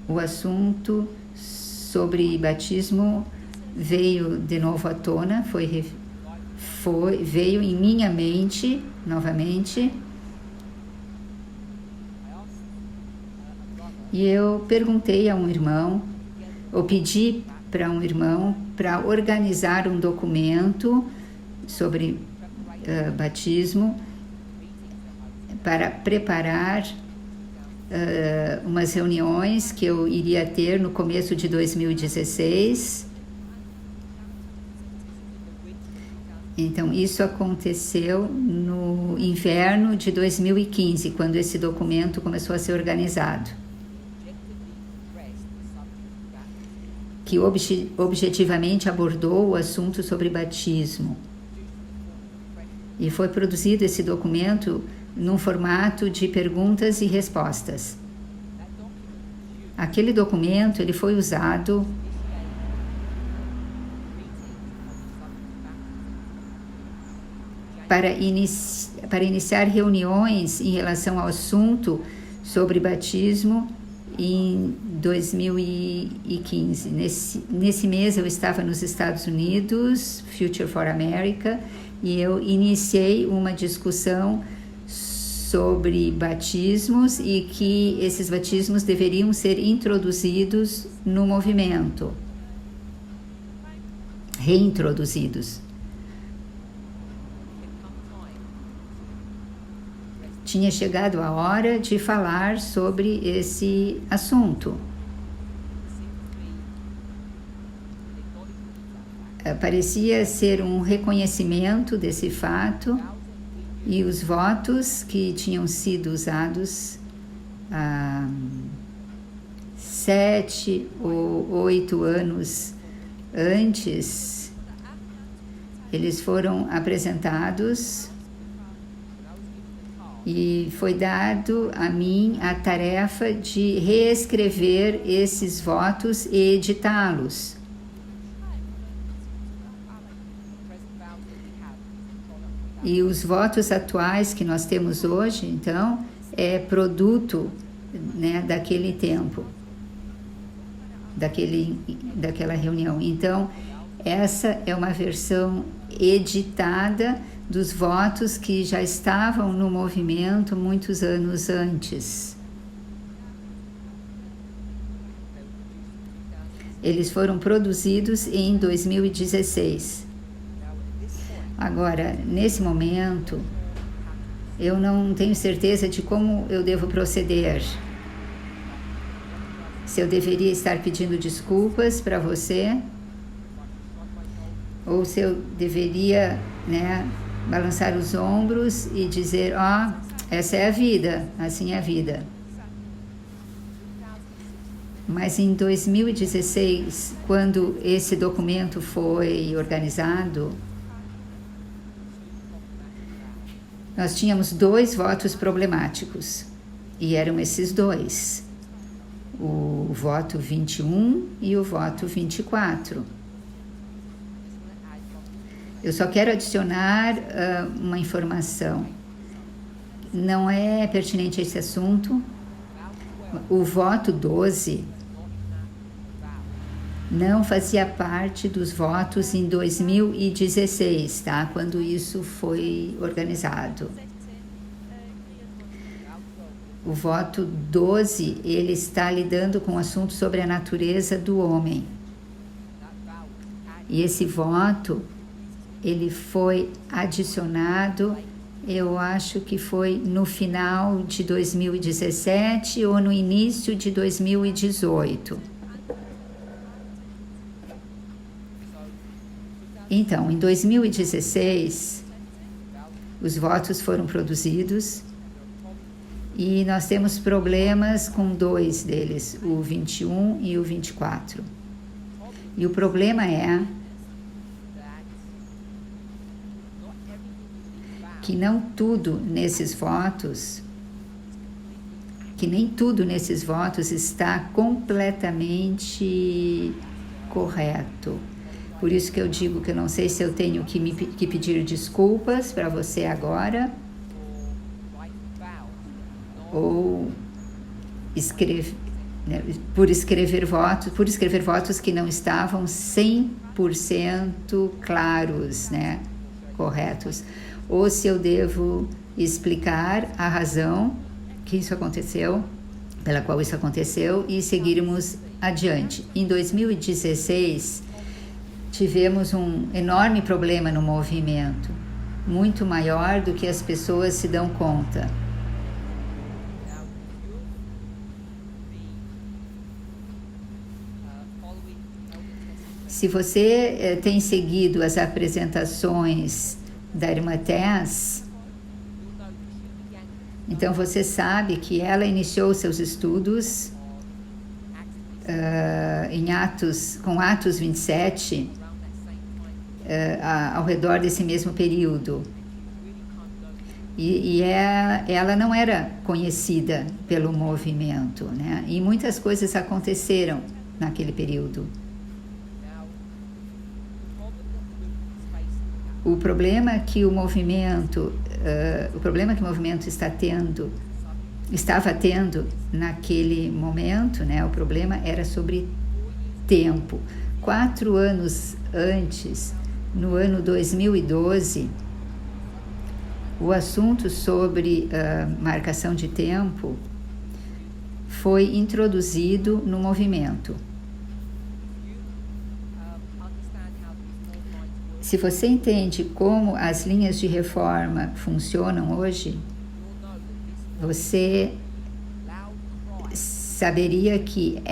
o assunto sobre batismo veio de novo à tona, veio em minha mente novamente. E eu perguntei a um irmão, ou pedi para um irmão para organizar um documento sobre batismo para preparar umas reuniões que eu iria ter no começo de 2016. Então, isso aconteceu no inverno de 2015, quando esse documento começou a ser organizado. que objetivamente abordou o assunto sobre batismo. E foi produzido esse documento num formato de perguntas e respostas. Aquele documento ele foi usado para iniciar reuniões em relação ao assunto sobre batismo em 2015. Nesse mês eu estava nos Estados Unidos, Future for America, e eu iniciei uma discussão sobre batismos e que esses batismos deveriam ser introduzidos no movimento, reintroduzidos. Tinha chegado a hora de falar sobre esse assunto. Parecia ser um reconhecimento desse fato e os votos que tinham sido usados 7 ou 8 anos antes, eles foram apresentados e foi dado a mim a tarefa de reescrever esses votos e editá-los. E os votos atuais que nós temos hoje, então, é produto, né, daquele tempo, daquela reunião. Então, essa é uma versão editada dos votos que já estavam no movimento muitos anos antes. Eles foram produzidos em 2016. Agora, nesse momento, eu não tenho certeza de como eu devo proceder. Se eu deveria estar pedindo desculpas para você, ou se eu deveria, né, balançar os ombros e dizer, essa é a vida, assim é a vida. Mas em 2016, quando esse documento foi organizado, nós tínhamos 2 votos problemáticos, e eram esses 2, o voto 21 e o voto 24. Eu só quero adicionar uma informação. Não é pertinente a esse assunto. O voto 12 não fazia parte dos votos em 2016, tá? Quando isso foi organizado. O voto 12, ele está lidando com o assunto sobre a natureza do homem. E esse voto, ele foi adicionado, eu acho que foi no final de 2017 ou no início de 2018. Então, em 2016, os votos foram produzidos e nós temos problemas com 2 deles, o 21 e o 24. E o problema é que nem tudo nesses votos está completamente correto. Por isso que eu digo que eu não sei se eu tenho que pedir desculpas para você agora ou por escrever votos que não estavam 100% claros, né, corretos. Ou se eu devo explicar a razão que isso aconteceu, pela qual isso aconteceu, e seguirmos adiante. Em 2016, tivemos um enorme problema no movimento, muito maior do que as pessoas se dão conta. Se você tem seguido as apresentações da irmã Tess, então você sabe que ela iniciou seus estudos com Atos 27, ao redor desse mesmo período. E ela não era conhecida pelo movimento, né? E muitas coisas aconteceram naquele período. O problema que o movimento estava tendo naquele momento, né? O problema era sobre tempo. 4 anos antes, no ano 2012, o assunto sobre marcação de tempo foi introduzido no movimento. Se você entende como as linhas de reforma funcionam hoje, você saberia que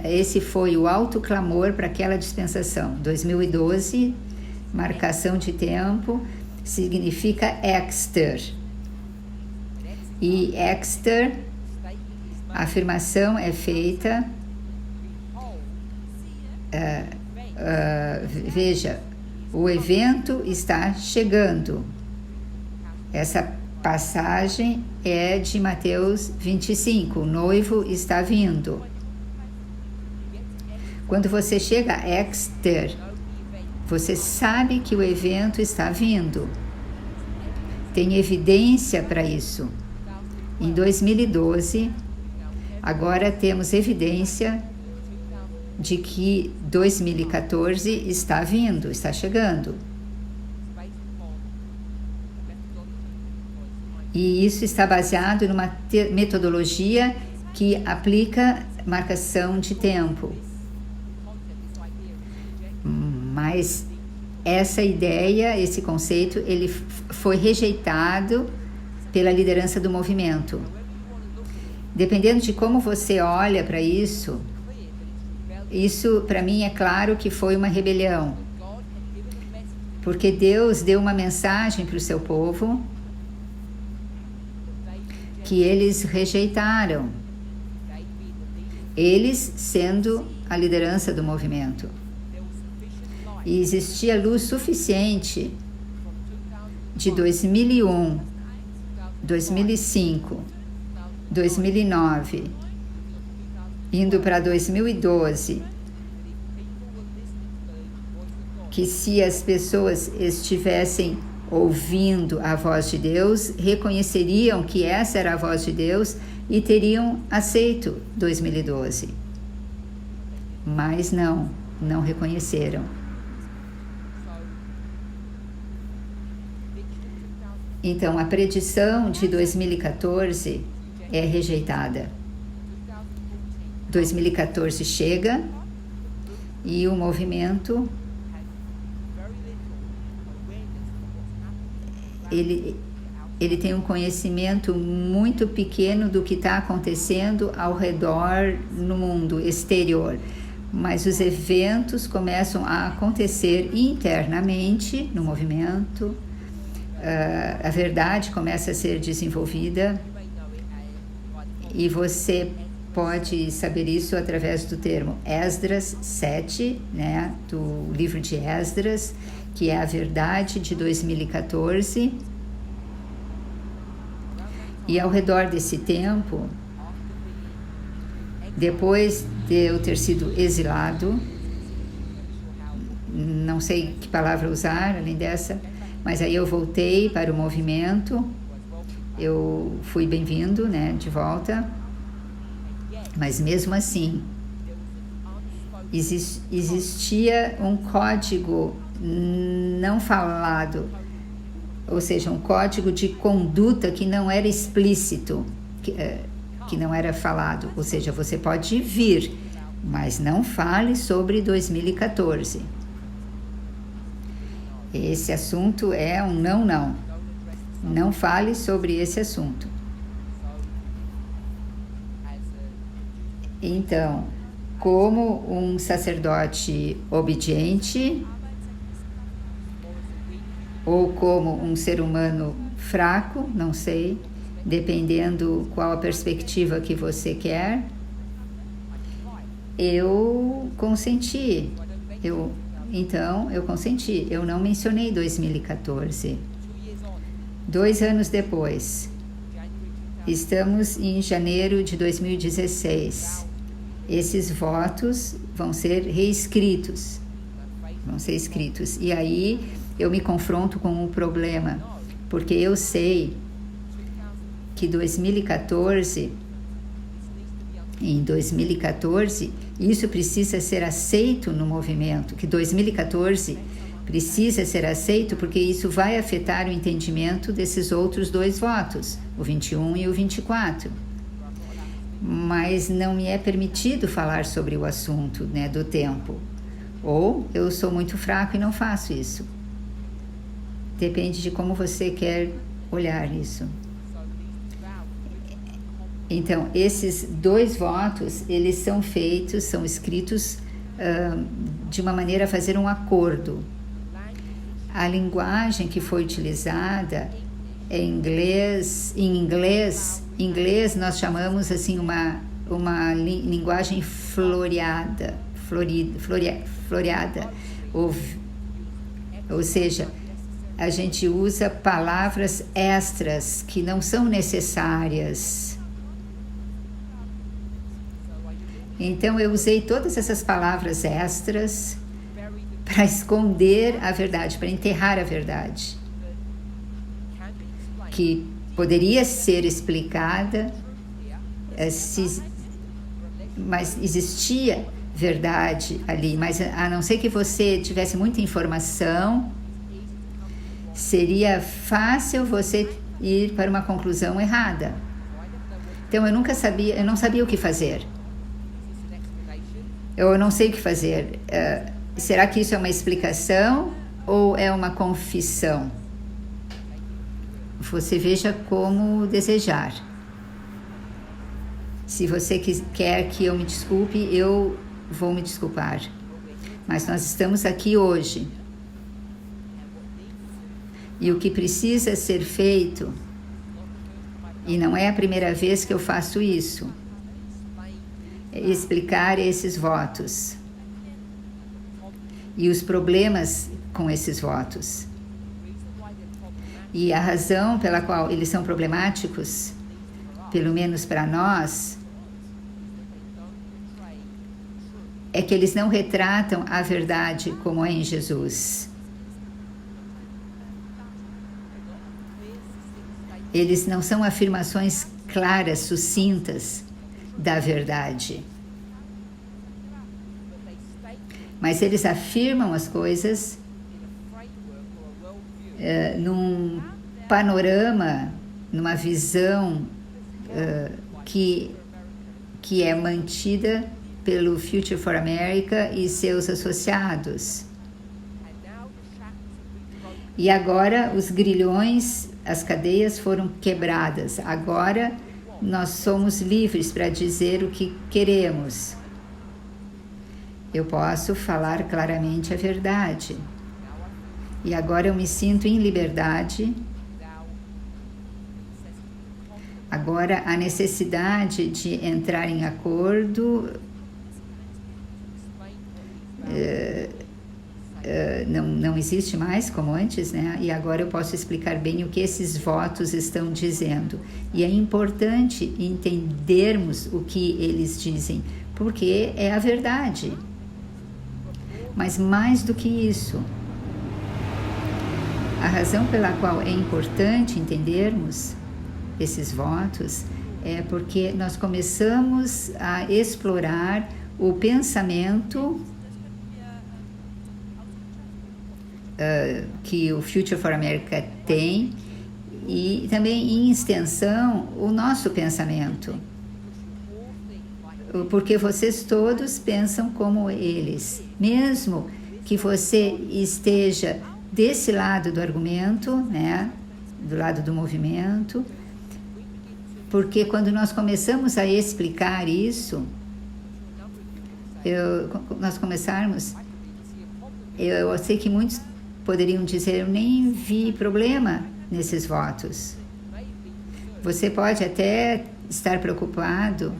esse foi o alto clamor para aquela dispensação. 2012, marcação de tempo, significa Exter. E Exter, a afirmação é feita, veja, o evento está chegando. Essa passagem é de Mateus 25, o noivo está vindo. Quando você chega a Exter, você sabe que o evento está vindo. Tem evidência para isso. Em 2012, agora temos evidência de que 2014 está vindo, está chegando. E isso está baseado numa metodologia que aplica marcação de tempo. Mas essa ideia, esse conceito, ele foi rejeitado pela liderança do movimento. Dependendo de como você olha para isso para mim é claro que foi uma rebelião. Porque Deus deu uma mensagem para o seu povo que eles rejeitaram. Eles sendo a liderança do movimento. E existia luz suficiente de 2001, 2005, 2009, indo para 2012, que se as pessoas estivessem ouvindo a voz de Deus, reconheceriam que essa era a voz de Deus e teriam aceito 2012. Mas não reconheceram. Então, a predição de 2014 é rejeitada. 2014 chega e o movimento ele tem um conhecimento muito pequeno do que está acontecendo ao redor no mundo exterior. Mas os eventos começam a acontecer internamente no movimento. A verdade começa a ser desenvolvida e você pode saber isso através do termo Esdras 7, né, do livro de Esdras, que é a verdade de 2014. E ao redor desse tempo, depois de eu ter sido exilado, não sei que palavra usar além dessa, mas aí eu voltei para o movimento, eu fui bem-vindo, né, de volta, mas mesmo assim, existia um código não falado, ou seja, um código de conduta que não era explícito, que não era falado, ou seja, você pode vir, mas não fale sobre 2014. Esse assunto é um não. Não fale sobre esse assunto. Então, como um sacerdote obediente ou como um ser humano fraco, não sei, dependendo qual a perspectiva que você quer, eu consenti. Então, eu consenti. Eu não mencionei 2014. 2 anos depois, estamos em janeiro de 2016. Esses votos vão ser reescritos. Vão ser escritos. E aí eu me confronto com um problema, porque eu sei que em 2014, isso precisa ser aceito no movimento, que 2014 precisa ser aceito porque isso vai afetar o entendimento desses outros 2 votos, o 21 e o 24. Mas não me é permitido falar sobre o assunto, né, do tempo. Ou eu sou muito fraco e não faço isso. Depende de como você quer olhar isso. Então, esses 2 votos, eles são escritos de uma maneira a fazer um acordo. A linguagem que foi utilizada é inglês. Em inglês nós chamamos assim uma linguagem floreada, ou seja, a gente usa palavras extras que não são necessárias. Então eu usei todas essas palavras extras para esconder a verdade, para enterrar a verdade, que poderia ser explicada, mas existia verdade ali, mas a não ser que você tivesse muita informação, seria fácil você ir para uma conclusão errada. Então eu não sabia o que fazer. Eu não sei o que fazer. Será que isso é uma explicação ou é uma confissão? Você veja como desejar. Se você quer que eu me desculpe, eu vou me desculpar. Mas nós estamos aqui hoje. E o que precisa ser feito, e não é a primeira vez que eu faço isso, é explicar esses votos e os problemas com esses votos. E a razão pela qual eles são problemáticos, pelo menos para nós, é que eles não retratam a verdade como é em Jesus. Eles não são afirmações claras, sucintas da verdade. Mas eles afirmam as coisas num panorama, numa visão que é mantida pelo Future for America e seus associados. E agora os grilhões, as cadeias foram quebradas. Agora nós somos livres para dizer o que queremos. Eu posso falar claramente a verdade. E agora eu me sinto em liberdade. Agora a necessidade de entrar em acordo não existe mais como antes, né? E agora eu posso explicar bem o que esses votos estão dizendo. E é importante entendermos o que eles dizem, porque é a verdade. Mas mais do que isso, a razão pela qual é importante entendermos esses votos é porque nós começamos a explorar o pensamento que o Future for America tem e também, em extensão, o nosso pensamento. Porque vocês todos pensam como eles. Mesmo que você esteja desse lado do argumento, né, do lado do movimento, porque quando nós começamos a explicar isso, eu sei que muitos poderiam dizer, eu nem vi problema nesses votos. Você pode até estar preocupado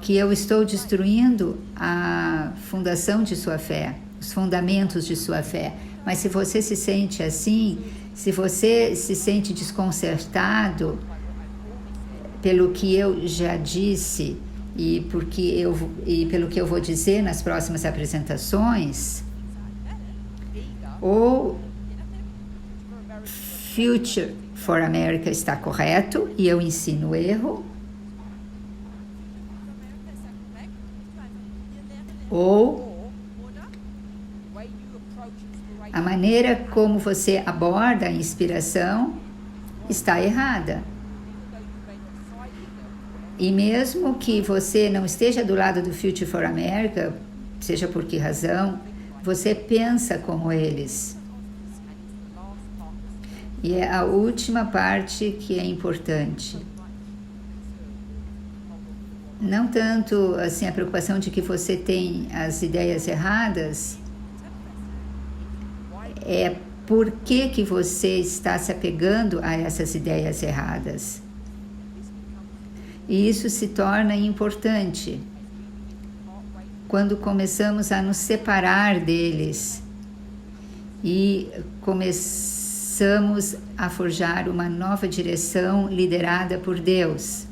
que eu estou destruindo a fundação de sua fé, os fundamentos de sua fé. Mas se você se sente assim, se você se sente desconcertado pelo que eu já disse e pelo que eu vou dizer nas próximas apresentações, ou Future for America está correto e eu ensino o erro, ou a maneira como você aborda a inspiração está errada. E mesmo que você não esteja do lado do Future for America, seja por que razão, você pensa como eles. E é a última parte que é importante. Não tanto assim a preocupação de que você tem as ideias erradas, é por que você está se apegando a essas ideias erradas. E isso se torna importante quando começamos a nos separar deles e começamos a forjar uma nova direção liderada por Deus.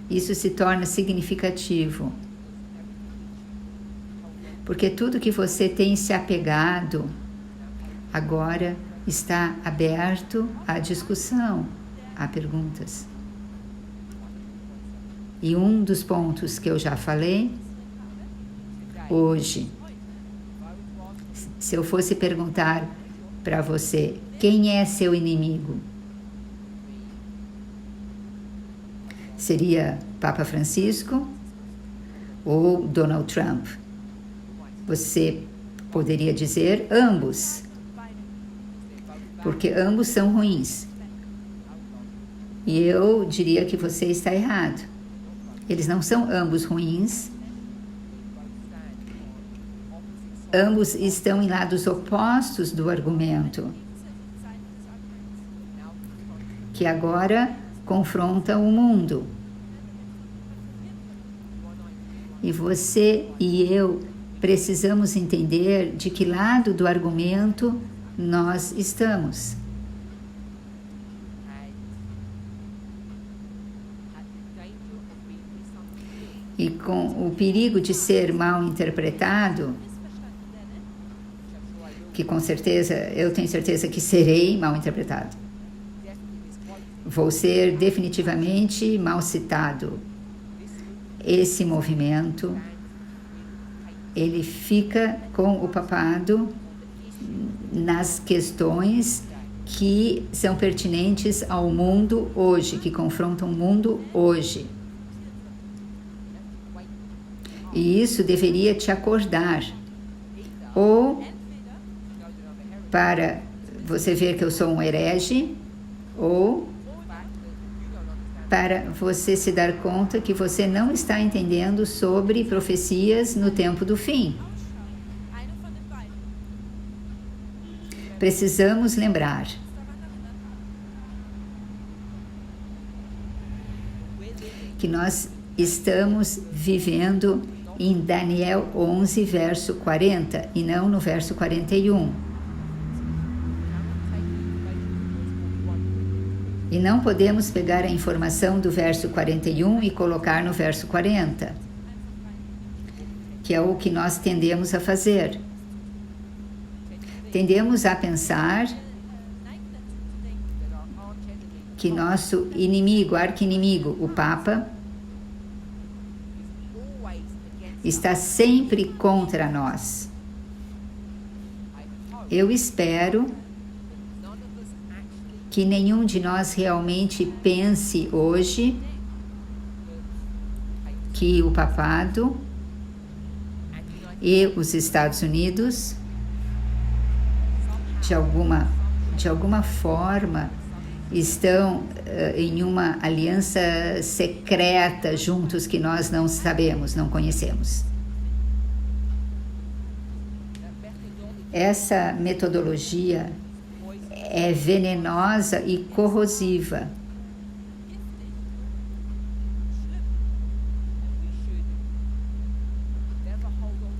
Isso se torna significativo, porque tudo que você tem se apegado agora está aberto à discussão, a perguntas. E um dos pontos que eu já falei hoje, se eu fosse perguntar para você, quem é seu inimigo? Seria Papa Francisco ou Donald Trump? Você poderia dizer ambos, porque ambos são ruins. E eu diria que você está errado. Eles não são ambos ruins. Ambos estão em lados opostos do argumento, que agora confronta o mundo. E você e eu precisamos entender de que lado do argumento nós estamos. E com o perigo de ser mal interpretado, que com certeza, eu tenho certeza que serei mal interpretado. Vou ser definitivamente mal citado. Esse movimento, ele fica com o papado nas questões que são pertinentes ao mundo hoje, que confrontam o mundo hoje. E isso deveria te acordar. Ou para você ver que eu sou um herege, ou para você se dar conta que você não está entendendo sobre profecias no tempo do fim. Precisamos lembrar que nós estamos vivendo em Daniel 11, verso 40, e não no verso 41. E não podemos pegar a informação do verso 41 e colocar no verso 40, que é o que nós tendemos a fazer. Tendemos a pensar que nosso inimigo, arqui-inimigo, o Papa, está sempre contra nós. Eu espero que nenhum de nós realmente pense hoje que o papado e os Estados Unidos, de alguma forma, estão em uma aliança secreta juntos que nós não sabemos, não conhecemos. Essa metodologia é venenosa e corrosiva.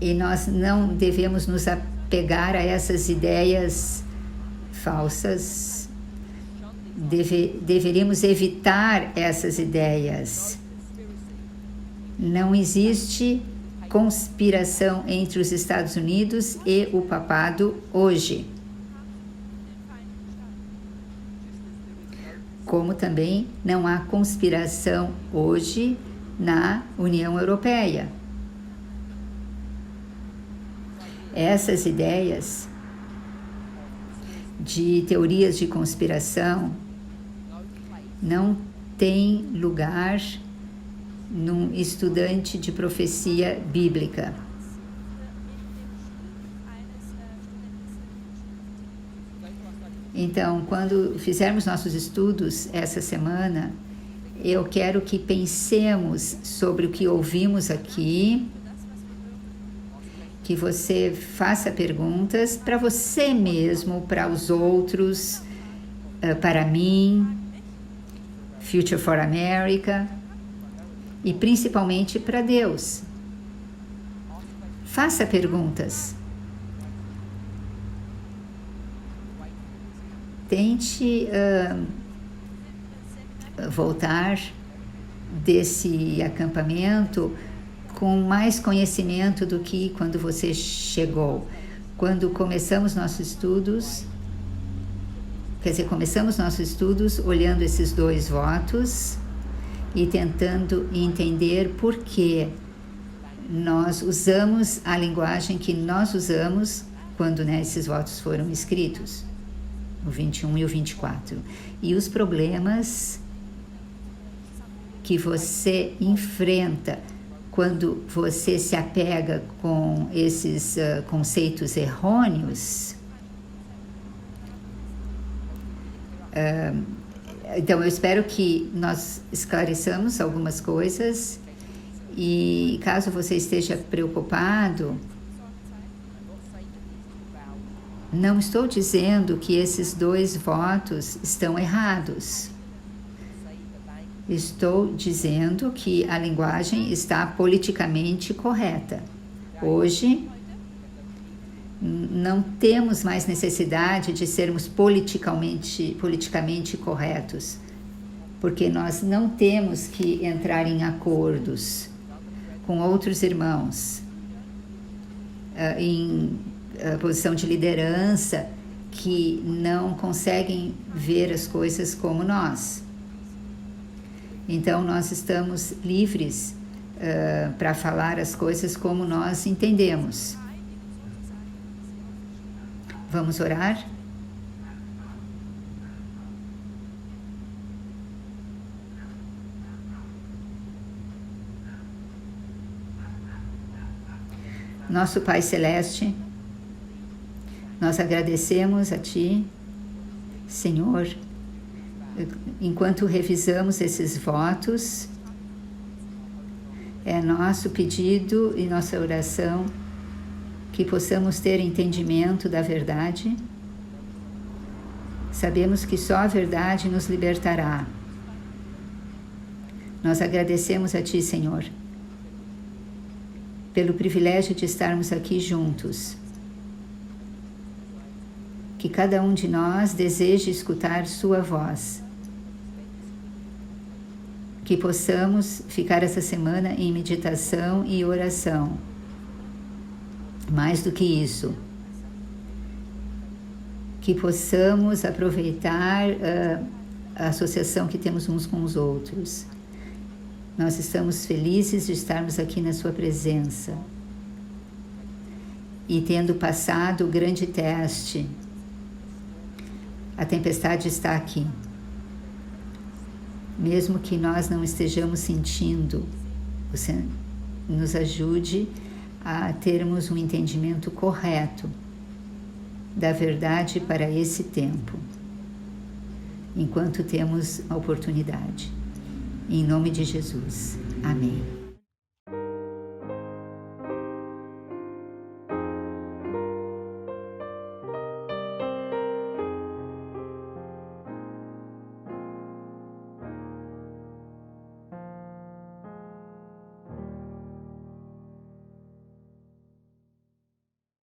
E nós não devemos nos apegar a essas ideias falsas. Deveríamos evitar essas ideias. Não existe conspiração entre os Estados Unidos e o papado hoje. Como também não há conspiração hoje na União Europeia. Essas ideias de teorias de conspiração não têm lugar num estudante de profecia bíblica. Então, quando fizermos nossos estudos essa semana, eu quero que pensemos sobre o que ouvimos aqui, que você faça perguntas para você mesmo, para os outros, para mim, Future for America, e principalmente para Deus. Faça perguntas. Tente voltar desse acampamento com mais conhecimento do que quando você chegou. Quando começamos nossos estudos, começamos nossos estudos olhando esses 2 votos e tentando entender por que nós usamos a linguagem que nós usamos quando esses votos foram escritos, o 21 e o 24. E os problemas que você enfrenta quando você se apega com esses conceitos errôneos. Então, eu espero que nós esclareçamos algumas coisas, e caso você esteja preocupado, não estou dizendo que esses 2 votos estão errados. Estou dizendo que a linguagem está politicamente correta. Hoje, não temos mais necessidade de sermos politicamente corretos, porque nós não temos que entrar em acordos com outros irmãos em posição de liderança que não conseguem ver as coisas como nós. Então, nós estamos livres para falar as coisas como nós entendemos. Vamos orar? Nosso Pai Celeste, nós agradecemos a Ti, Senhor, enquanto revisamos esses votos. É nosso pedido e nossa oração que possamos ter entendimento da verdade. Sabemos que só a verdade nos libertará. Nós agradecemos a Ti, Senhor, pelo privilégio de estarmos aqui juntos. Que cada um de nós deseje escutar Sua voz. Que possamos ficar essa semana em meditação e oração. Mais do que isso, que possamos aproveitar a associação que temos uns com os outros. Nós estamos felizes de estarmos aqui na Sua presença e tendo passado o grande teste. A tempestade está aqui. Mesmo que nós não estejamos sentindo, você nos ajude a termos um entendimento correto da verdade para esse tempo, enquanto temos a oportunidade. Em nome de Jesus. Amém.